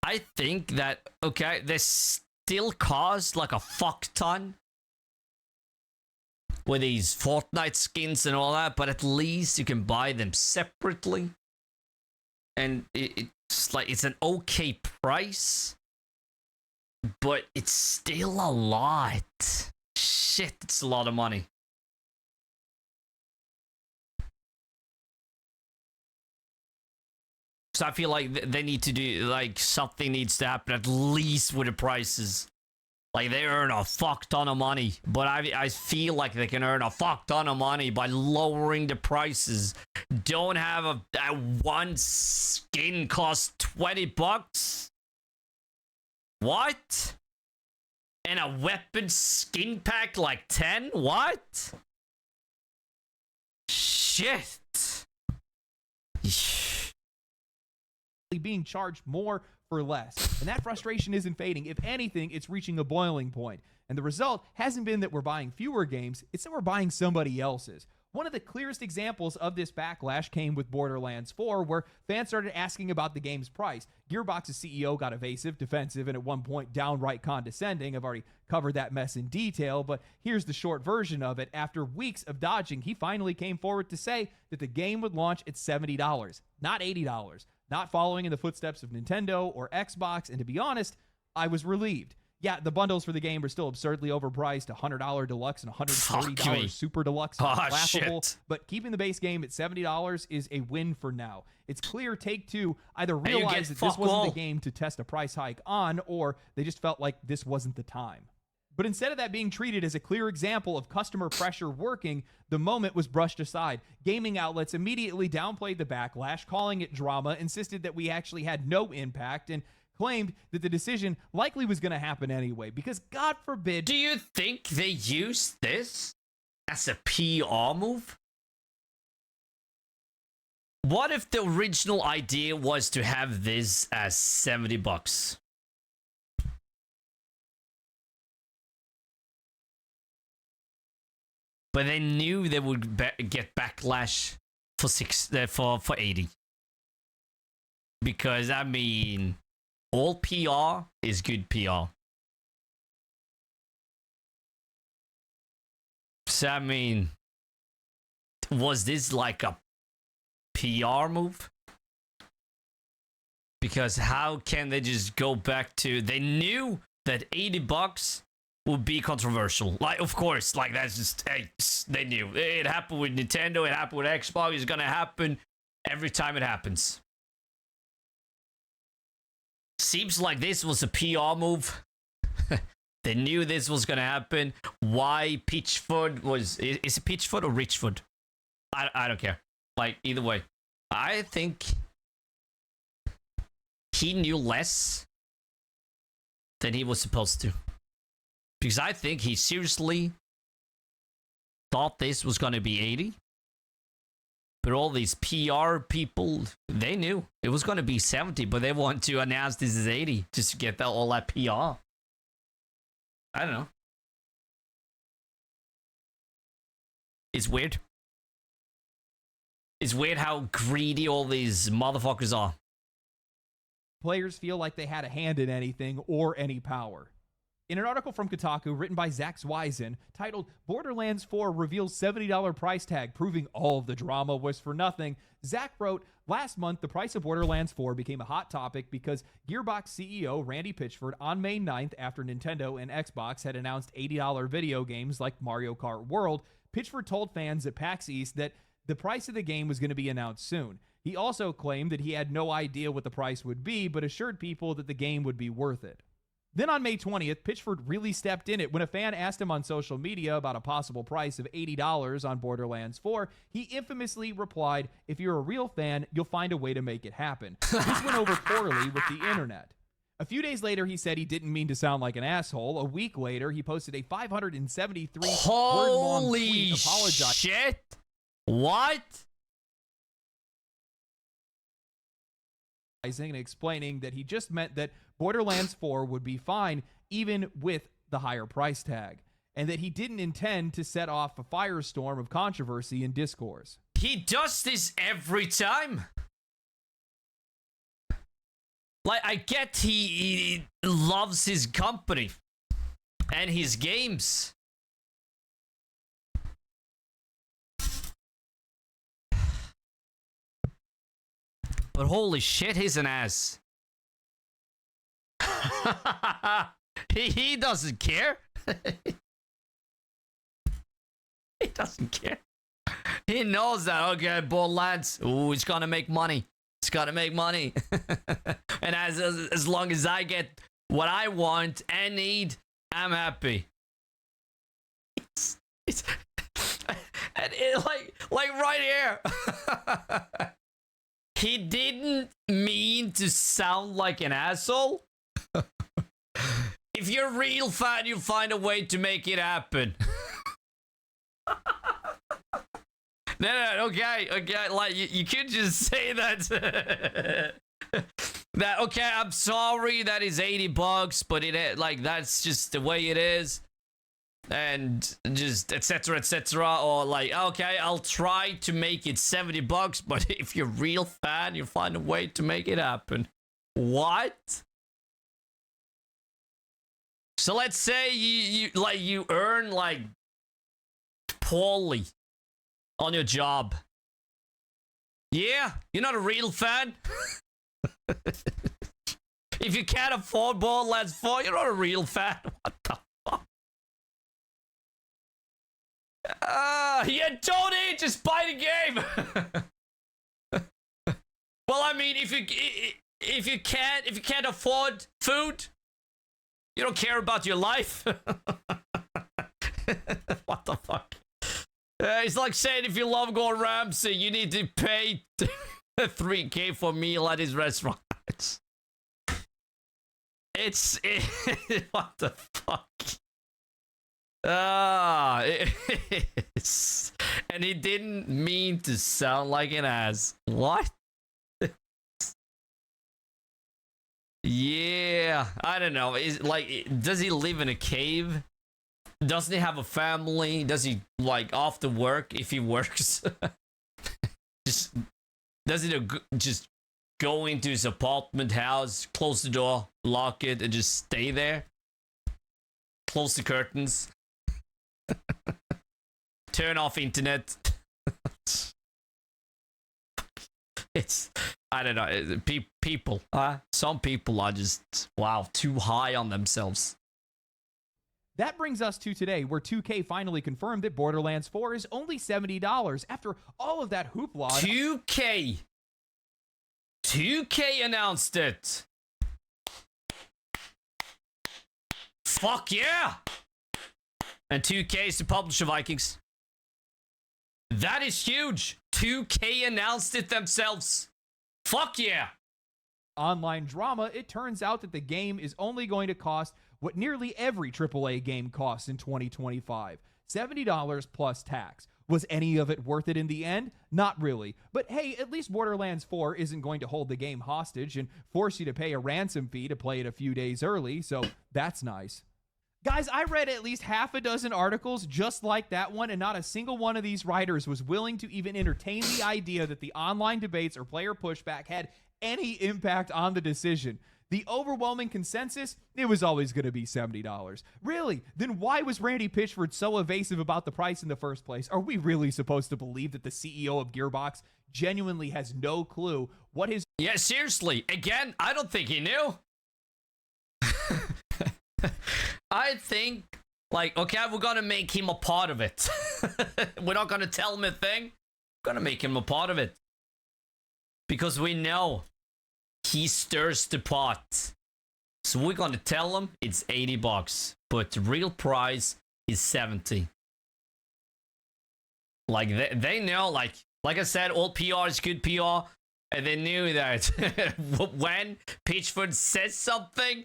I think that, okay, they still cost like a fuck ton with these Fortnite skins and all that, but at least you can buy them separately. And it's like, it's an okay price. but it's still a lot. Shit, it's a lot of money. So I feel like they need to do, like, something needs to happen at least with the prices. Like, they earn a fuck ton of money, but I feel like they can earn a fuck ton of money by lowering the prices. Don't have a one skin cost $20. What? And a weapon skin pack like 10? What? Shit. Being charged more for less. And that frustration isn't fading. If anything, it's reaching a boiling point. And the result hasn't been that we're buying fewer games, it's that we're buying somebody else's. One of the clearest examples of this backlash came with Borderlands 4, where fans started asking about the game's price. Gearbox's CEO got evasive, defensive, and at one point downright condescending. I've already covered that mess in detail, but here's the short version of it. After weeks of dodging, he finally came forward to say that the game would launch at $70, not $80. Not following in the footsteps of Nintendo or Xbox, and to be honest, I was relieved. Yeah, the bundles for the game are still absurdly overpriced, $100 deluxe and $130 super deluxe. Laughable, shit. but keeping the base game at $70 is a win for now. It's clear Take-Two either realized that this wasn't the game to test a price hike on, or they just felt like this wasn't the time. But instead of that being treated as a clear example of customer pressure working, the moment was brushed aside. Gaming outlets immediately downplayed the backlash, calling it drama, insisted that we actually had no impact, and claimed that the decision likely was going to happen anyway, because God forbid... Do you think they used this as a PR move? What if the original idea was to have this as $70? But they knew they would get backlash for 80. Because, I mean, all PR is good PR. So, I mean, was this like a PR move? Because how can they just go back to... They knew that $80 would be controversial. Like, of course, like, that's just... Hey, they knew. It happened with Nintendo, it happened with Xbox, it's gonna happen every time it happens. Seems like this was a PR move. They knew this was gonna happen. Why Pitchford was... Is it Pitchford or Richford? I don't care. Like, either way. I think he knew less than he was supposed to. Because I think he seriously thought this was going to be 80. But all these PR people, they knew it was going to be 70, but they want to announce this is 80 just to get all that PR. I don't know. It's weird. It's weird how greedy all these motherfuckers are. Players feel like they had a hand in anything or any power. In an article from Kotaku written by Zach Zwiezen titled Borderlands 4 Reveals $70 Price Tag Proving All of the Drama Was for Nothing, Zach wrote, last month the price of Borderlands 4 became a hot topic because Gearbox CEO Randy Pitchford on May 9th, after Nintendo and Xbox had announced $80 video games like Mario Kart World, Pitchford told fans at PAX East that the price of the game was going to be announced soon. He also claimed that he had no idea what the price would be, but assured people that the game would be worth it. Then on May 20th, Pitchford really stepped in it when a fan asked him on social media about a possible price of $80 on Borderlands 4. He infamously replied, "If you're a real fan, you'll find a way to make it happen." This went over poorly with the internet. A few days later, he said he didn't mean to sound like an asshole. A week later, he posted a 573-word-long tweet apologizing. Shit! What? And explaining that he just meant that Borderlands 4 would be fine even with the higher price tag, and that he didn't intend to set off a firestorm of controversy and discourse. He does this every time. Like, I get he loves his company and his games. But holy shit, he's an ass. He doesn't care. He doesn't care. He knows that, okay, Borderlands, ooh, it's gonna make money. It's gonna make money. And as long as I get what I want and need, I'm happy. It's and it, like right here. He didn't mean to sound like an asshole. If you're a real fan, you find a way to make it happen. No, okay, like, you could just say that, that, okay, I'm sorry that is $80, but it, like, that's just the way it is, and just, etc., or, like, okay, I'll try to make it $70, but if you're a real fan, you find a way to make it happen. What? So let's say you earn, like, poorly on your job. Yeah, you're not a real fan. If you can't afford Borderlands 4, you're not a real fan. What the fuck? Yeah, don't eat, just buy the game. Well, I mean, if you can't afford food, you don't care about your life. What the fuck? It's like saying if you love Gordon Ramsay, you need to pay $3K for a meal at his restaurant. It's what the fuck? And he didn't mean to sound like an ass. What? Yeah, I don't know. Is like, does he live in a cave? Doesn't he have a family? Does he, like, after work, if he works, just does he just go into his apartment house, close the door, lock it, and just stay there? Close the curtains. Turn off internet. It's, I don't know, people. Some people are just, wow, too high on themselves. That brings us to today, where 2K finally confirmed that Borderlands 4 is only $70 after all of that hoopla. 2K announced it. Fuck yeah! And 2K is the publisher, Vikings. That is huge. 2K announced it themselves. Fuck yeah! Online drama, it turns out that the game is only going to cost what nearly every AAA game costs in 2025, $70 plus tax. Was any of it worth it in the end? Not really. But hey, at least Borderlands 4 isn't going to hold the game hostage and force you to pay a ransom fee to play it a few days early, so that's nice. Guys, I read at least half a dozen articles just like that one, and not a single one of these writers was willing to even entertain the idea that the online debates or player pushback had any impact on the decision. The overwhelming consensus, it was always going to be $70. Really? Then why was Randy Pitchford so evasive about the price in the first place? Are we really supposed to believe that the CEO of Gearbox genuinely has no clue what his... Yeah, seriously. Again, I don't think he knew. I think, like, okay, we're going to make him a part of it. We're not going to tell him a thing. We're going to make him a part of it. Because we know he stirs the pot. So we're gonna tell him it's $80, but the real price is 70. Like they know, like I said, all PR is good PR, and they knew that when Pitchford says something,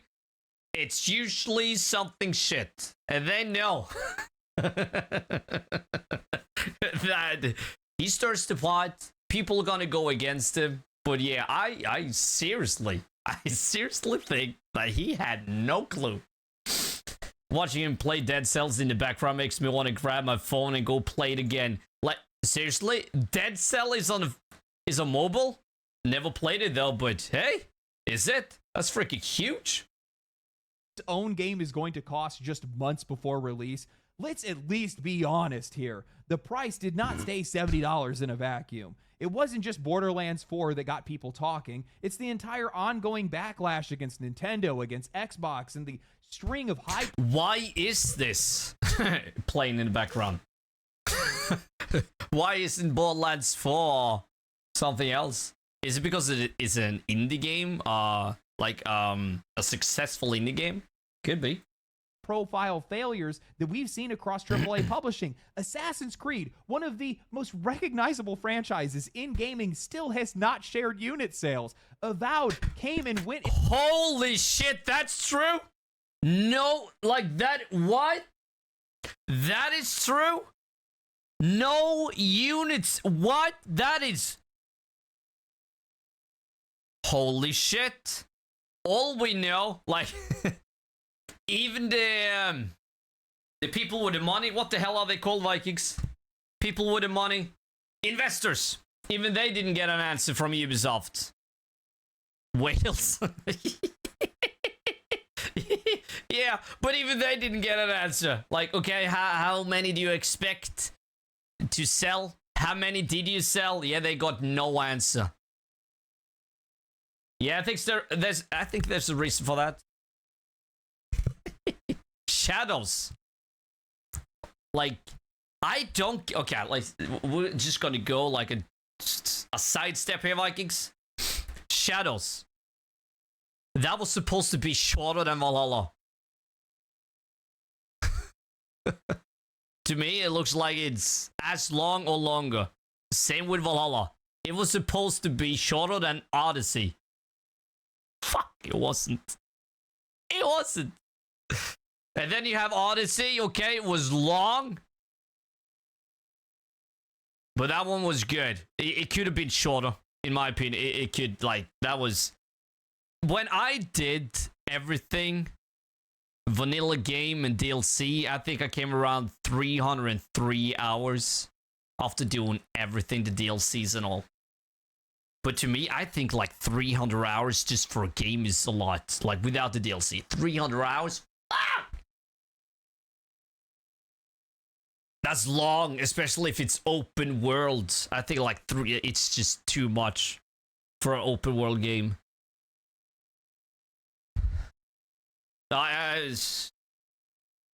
it's usually something shit, and they know that he stirs the pot. People are gonna go against him. But yeah, I seriously think that he had no clue. Watching him play Dead Cells in the background makes me want to grab my phone and go play it again. Like, seriously? Dead Cell is on mobile? Never played it though, but hey, is it? That's freaking huge. Own game is going to cost just months before release. Let's at least be honest here. The price did not stay $70 in a vacuum. It wasn't just Borderlands 4 that got people talking. It's the entire ongoing backlash against Nintendo, against Xbox, and the string of hype. Why is this playing in the background? Why isn't Borderlands 4 something else? Is it because it is an indie game? A successful indie game? Could be. Profile failures that we've seen across AAA publishing. Assassin's Creed, one of the most recognizable franchises in gaming, still has not shared unit sales. Avowed came and went. Holy shit, that's true? No, like that, what? That is true? No units, what? That is... Holy shit. All we know, like... Even the people with the money, what the hell are they called, Vikings? People with the money. Investors. Even they didn't get an answer from Ubisoft. Wales. Yeah, but even they didn't get an answer. Like, okay, how many do you expect to sell? How many did you sell? Yeah, they got no answer. Yeah, I think there's a reason for that. Shadows. Like, I don't... Okay, like, we're just gonna go like a sidestep here, Vikings. Shadows. That was supposed to be shorter than Valhalla. To me, it looks like it's as long or longer. Same with Valhalla. It was supposed to be shorter than Odyssey. Fuck, it wasn't. It wasn't. And then you have Odyssey, okay, it was long. But that one was good. It could have been shorter, in my opinion. It could, like, that was... When I did everything, vanilla game and DLC, I think I came around 303 hours after doing everything, the DLCs and all. But to me, I think like 300 hours just for a game is a lot. Like, without the DLC. 300 hours? Ah! That's long, especially if it's open world. I think like it's just too much for an open world game.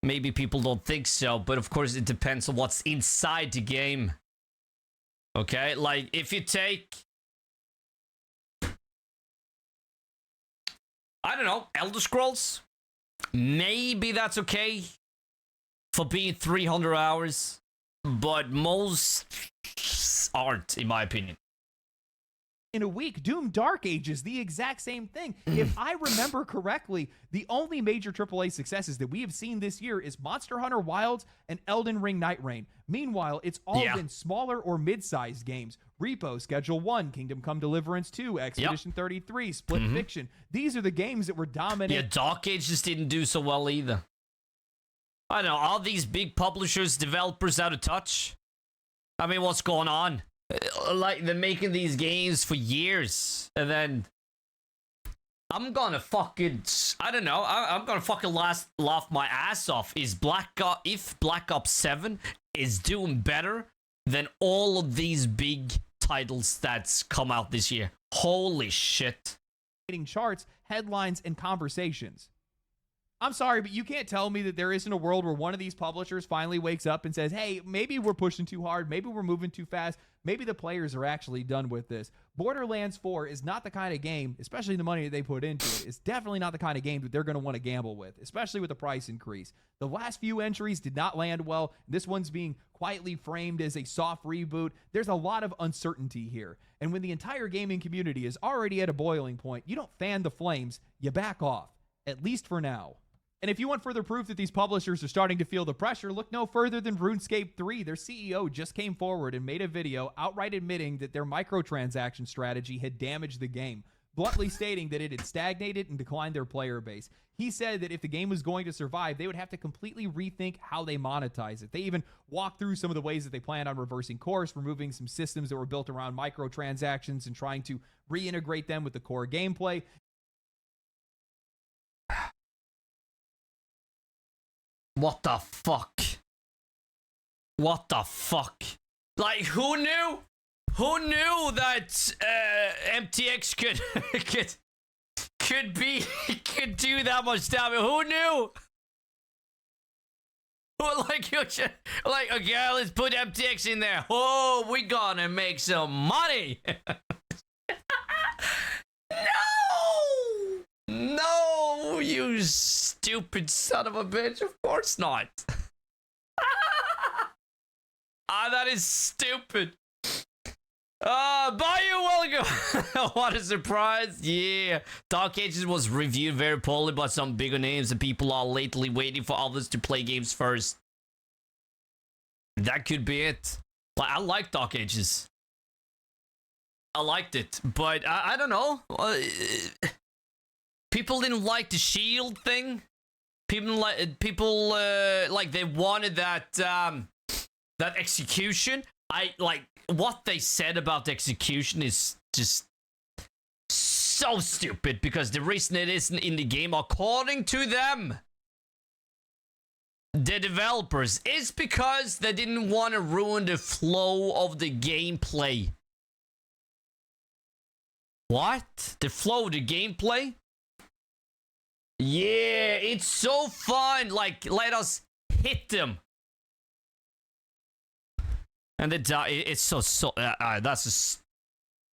Maybe people don't think so, but of course it depends on what's inside the game. Okay, like if you take... I don't know, Elder Scrolls? Maybe that's okay for being 300 hours, but most aren't, in my opinion. In a week, Doom Dark Ages, the exact same thing. If I remember correctly, the only major AAA successes that we have seen this year is Monster Hunter Wilds and Elden Ring Night Reign. Meanwhile, it's all been smaller or mid-sized games. Repo, Schedule 1, Kingdom Come Deliverance 2, Expedition 33, Split Fiction. These are the games that were dominant. Yeah, Dark Ages didn't do so well either. I don't know, all these big publishers, developers out of touch? I mean, what's going on? Like, they're making these games for years, and then I'm gonna fucking, I don't know, I'm gonna fucking laugh my ass off. If Black Ops 7 is doing better than all of these big titles that's come out this year. Holy shit. Charts, headlines, and conversations. I'm sorry, but you can't tell me that there isn't a world where one of these publishers finally wakes up and says, hey, maybe we're pushing too hard, maybe we're moving too fast, maybe the players are actually done with this. Borderlands 4 is not the kind of game, especially the money that they put into it, it's definitely not the kind of game that they're going to want to gamble with, especially with the price increase. The last few entries did not land well. This one's being quietly framed as a soft reboot. There's a lot of uncertainty here. And when the entire gaming community is already at a boiling point, you don't fan the flames, you back off, at least for now. And if you want further proof that these publishers are starting to feel the pressure, look no further than RuneScape 3. Their CEO just came forward and made a video outright admitting that their microtransaction strategy had damaged the game, bluntly stating that it had stagnated and declined their player base. He said that if the game was going to survive, they would have to completely rethink how they monetize it. They even walked through some of the ways that they planned on reversing course, removing some systems that were built around microtransactions and trying to reintegrate them with the core gameplay. What the fuck? What the fuck? Like, who knew? Who knew that MTX could do that much damage? Who knew? Like, okay, let's put MTX in there. Oh, we gonna make some money. No, you stupid son of a bitch. Of course not. That is stupid. Bayou, welcome. What a surprise. Yeah. Dark Ages was reviewed very poorly by some bigger names, and people are lately waiting for others to play games first. That could be it. Like, I like Dark Ages. I liked it, but I don't know. People didn't like the shield thing. People like they wanted that that execution. I like what they said about the execution is just so stupid, because the reason it isn't in the game, according to them, the developers, is because they didn't want to ruin the flow of the gameplay. What? The flow of the gameplay? Yeah, it's so fun. Like, let us hit them. And it's so that's just,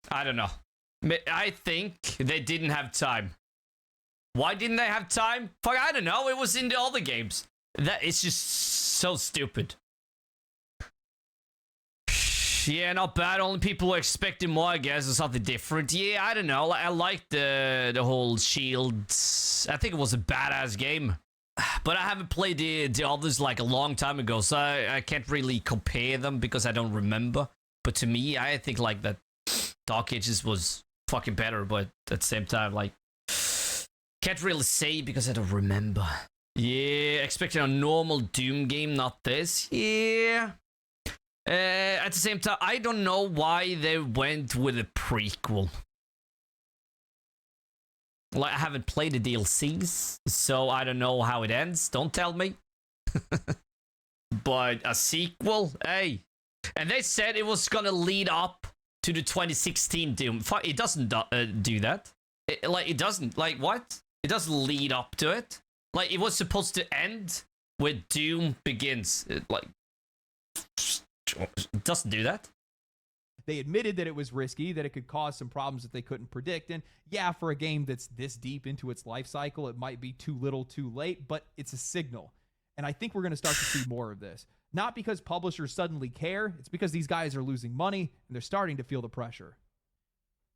I don't know. I think they didn't have time. Why didn't they have time? Fuck, I don't know. It was in the other games. That it's just so stupid. Yeah, not bad. Only people were expecting more, I guess, or something different. Yeah, I don't know. I liked the whole shields. I think it was a badass game. But I haven't played the others like a long time ago, so I can't really compare them because I don't remember. But to me, I think like that Dark Ages was fucking better, but at the same time, like, can't really say because I don't remember. Yeah, expecting a normal Doom game, not this. Yeah. At the same time, I don't know why they went with a prequel. Like, I haven't played the DLCs, so I don't know how it ends. Don't tell me. But a sequel? Hey. And they said it was gonna lead up to the 2016 Doom. Fuck, it doesn't do that. It doesn't. Like, what? It doesn't lead up to it. Like, it was supposed to end with Doom Begins. It doesn't do that. They admitted that it was risky, that it could cause some problems that they couldn't predict. And yeah, for a game that's this deep into its life cycle, it might be too little too late, but it's a signal. And I think we're going to start to see more of this. Not because publishers suddenly care, it's because these guys are losing money and they're starting to feel the pressure.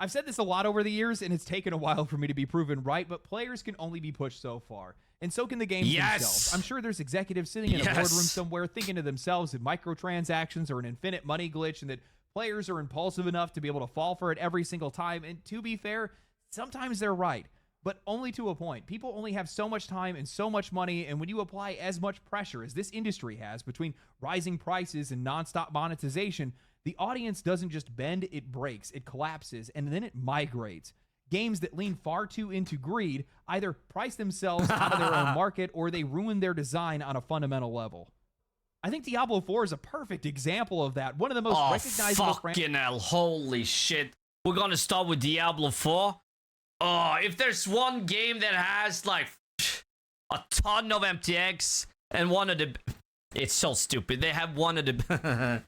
I've said this a lot over the years, and it's taken a while for me to be proven right, but players can only be pushed so far. And so can the games themselves. I'm sure there's executives sitting in a boardroom somewhere thinking to themselves that microtransactions are an infinite money glitch and that players are impulsive enough to be able to fall for it every single time. And to be fair, sometimes they're right, but only to a point. People only have so much time and so much money, and when you apply as much pressure as this industry has between rising prices and nonstop monetization, the audience doesn't just bend, it breaks, it collapses, and then it migrates. Games that lean far too into greed either price themselves out of their own market or they ruin their design on a fundamental level. I think Diablo 4 is a perfect example of that. One of the most recognizable fucking hell, holy shit. We're gonna start with Diablo 4. Oh, if there's one game that has like a ton of MTX and one of the... It's so stupid. They have one of the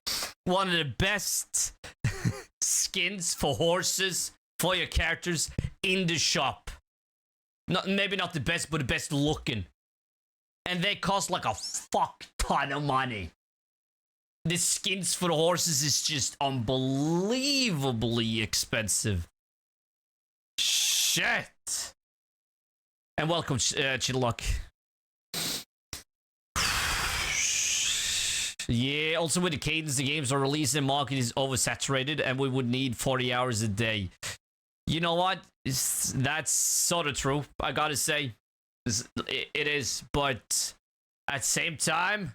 one of the best skins for horses for your characters in the shop. Maybe not the best, but the best looking. And they cost like a fuck ton of money. The skins for the horses is just unbelievably expensive. Shit. And welcome, Chillock. Yeah, also with the cadence the games are released, the market is oversaturated and we would need 40 hours a day. You know what? That's sort of true, I gotta say. It is, but at the same time,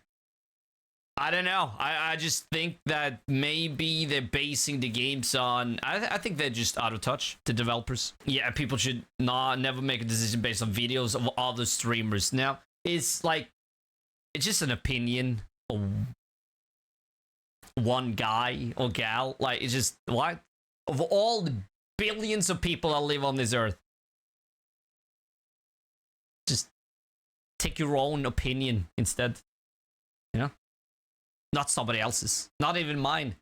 I don't know. I just think that maybe they're basing the games on... I think they're just out of touch, the developers. Yeah, people should never make a decision based on videos of other streamers. Now, it's like... It's just an opinion. one guy or gal. Like, it's just, what? Of all the billions of people that live on this earth, just take your own opinion instead. You know? Not somebody else's. Not even mine.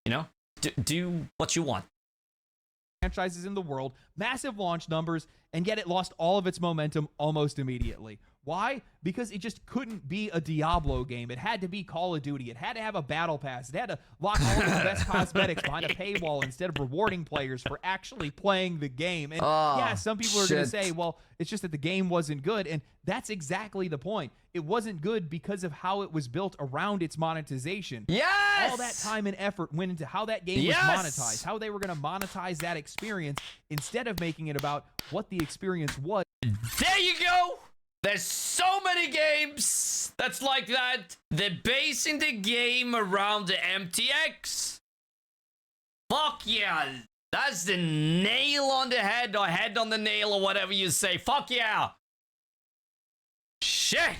You know? Do what you want. Franchises in the world, massive launch numbers, and yet it lost all of its momentum almost immediately. Why? Because it just couldn't be a Diablo game. It had to be Call of Duty. It had to have a battle pass. It had to lock all of the best cosmetics behind a paywall instead of rewarding players for actually playing the game. And yeah, some people are going to say, well, it's just that the game wasn't good. And that's exactly the point. It wasn't good because of how it was built around its monetization. Yes! All that time and effort went into how that game was monetized, how they were going to monetize that experience instead of making it about what the experience was. There you go! There's so many games that's like that. They're basing the game around the MTX. Fuck yeah. That's the nail on the head or head on the nail or whatever you say. Fuck yeah. Shit.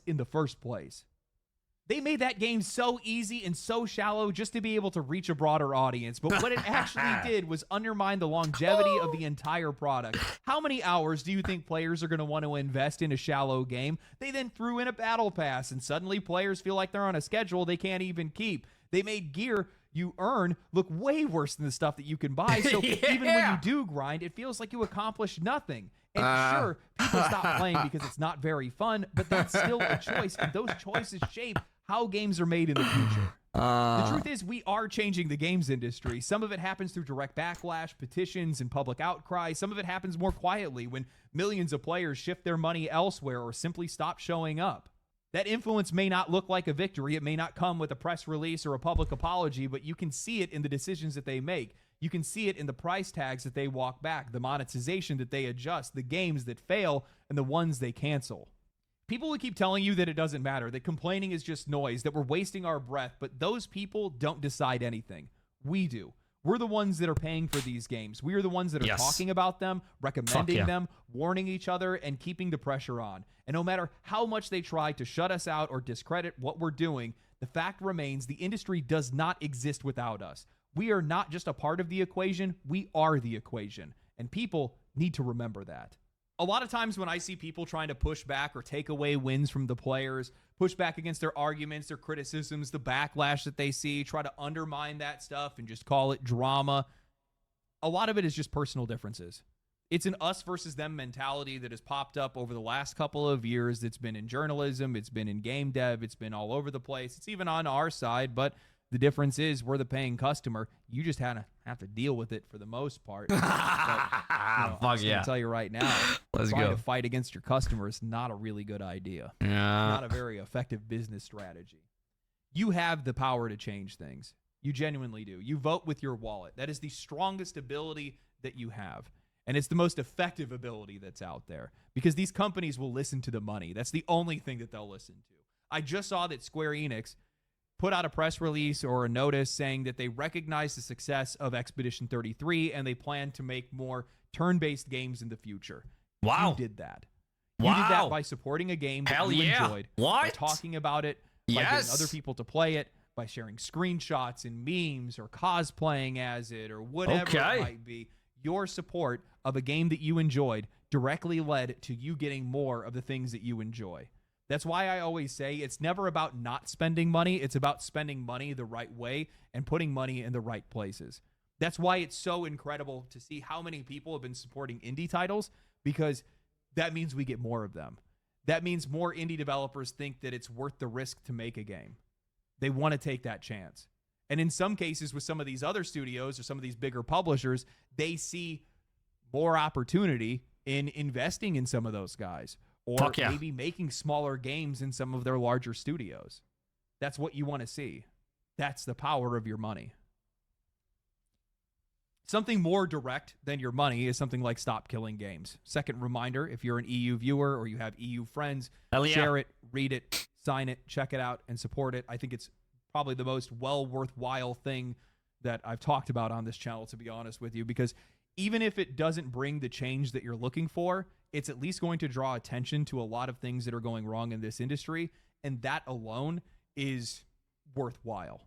In the first place. They made that game so easy and so shallow just to be able to reach a broader audience. But what it actually did was undermine the longevity of the entire product. How many hours do you think players are going to want to invest in a shallow game? They then threw in a battle pass, and suddenly players feel like they're on a schedule they can't even keep. They made gear you earn look way worse than the stuff that you can buy. So even when you do grind, it feels like you accomplished nothing. And sure, people stop playing because it's not very fun, but that's still a choice, and those choices shape how games are made in the future. The truth is, we are changing the games industry. Some of it happens through direct backlash, petitions, and public outcry. Some of it happens more quietly when millions of players shift their money elsewhere or simply stop showing up. That influence may not look like a victory. It may not come with a press release or a public apology, but you can see it in the decisions that they make. You can see it in the price tags that they walk back, the monetization that they adjust, the games that fail, and the ones they cancel. People will keep telling you that it doesn't matter, that complaining is just noise, that we're wasting our breath, but those people don't decide anything. We do. We're the ones that are paying for these games. We are the ones that are talking about them, recommending them, warning each other, and keeping the pressure on. And no matter how much they try to shut us out or discredit what we're doing, the fact remains the industry does not exist without us. We are not just a part of the equation, we are the equation. And people need to remember that. A lot of times when I see people trying to push back or take away wins from the players, push back against their arguments, their criticisms, the backlash that they see, try to undermine that stuff and just call it drama, a lot of it is just personal differences. It's an us versus them mentality that has popped up over the last couple of years. It's been in journalism, it's been in game dev, it's been all over the place. It's even on our side, but the difference is we're the paying customer. You just have to deal with it for the most part. But, I'm going to tell you right now, trying to fight against your customer is not a really good idea. Not a very effective business strategy. You have the power to change things. You genuinely do. You vote with your wallet. That is the strongest ability that you have. And it's the most effective ability that's out there because these companies will listen to the money. That's the only thing that they'll listen to. I just saw that Square Enix put out a press release or a notice saying that they recognize the success of Expedition 33 and they plan to make more turn-based games in the future. Wow. You did that. You did that by supporting a game that you enjoyed, by talking about it, by getting other people to play it, by sharing screenshots and memes or cosplaying as it or whatever it might be. Your support of a game that you enjoyed directly led to you getting more of the things that you enjoy. That's why I always say it's never about not spending money. It's about spending money the right way and putting money in the right places. That's why it's so incredible to see how many people have been supporting indie titles because that means we get more of them. That means more indie developers think that it's worth the risk to make a game. They want to take that chance. And in some cases with some of these other studios or some of these bigger publishers, they see more opportunity in investing in some of those guys. Or maybe making smaller games in some of their larger studios. That's what you want to see. That's the power of your money. Something more direct than your money is something like Stop Killing Games. Second reminder, if you're an EU viewer or you have EU friends, share it, read it, sign it, check it out, and support it. I think it's probably the most worthwhile thing that I've talked about on this channel, to be honest with you, because even if it doesn't bring the change that you're looking for, it's at least going to draw attention to a lot of things that are going wrong in this industry. And that alone is worthwhile.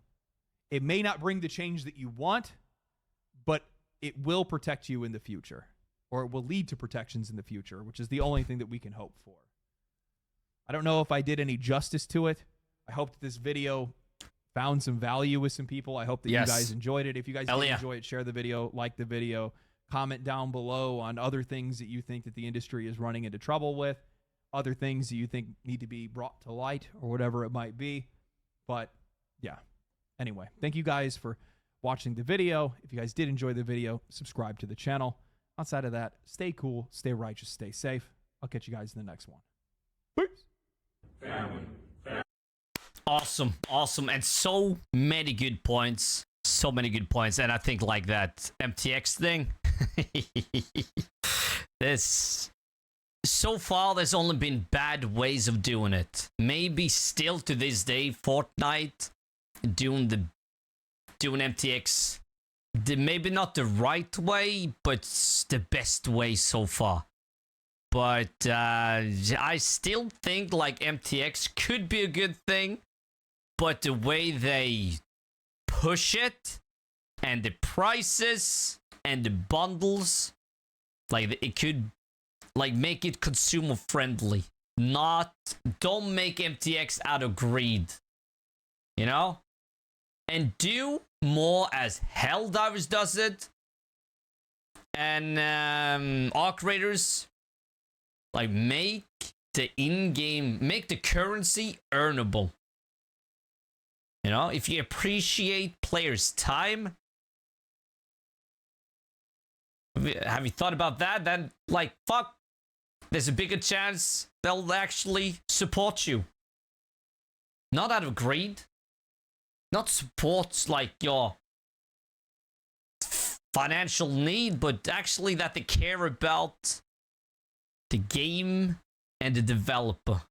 It may not bring the change that you want, but it will protect you in the future, or it will lead to protections in the future, which is the only thing that we can hope for. I don't know if I did any justice to it. I hope that this video found some value with some people. I hope that you guys enjoyed it. If you guys did enjoy it, share the video, like the video, comment down below on other things that you think that the industry is running into trouble with, other things that you think need to be brought to light, or whatever it might be. But yeah, anyway, thank you guys for watching the video. If you guys did enjoy the video, subscribe to the channel. Outside of that, stay cool, stay righteous, stay safe. I'll catch you guys in the next one. Peace. Family. Awesome, awesome, and so many good points. So many good points, and I think like that MTX thing. So far, there's only been bad ways of doing it. Maybe still to this day, Fortnite doing MTX, maybe not the right way, but the best way so far. But I still think like MTX could be a good thing, but the way they push it and the prices and the bundles, like it could like make it consumer friendly. Don't make MTX out of greed, you know? And do more as Helldivers does it, and Arc Raiders, like make the currency earnable. You know, if you appreciate players' time, have you thought about that? Then, like, fuck, there's a bigger chance they'll actually support you. Not out of greed. Not support, like, your financial need, but actually that they care about the game and the developer.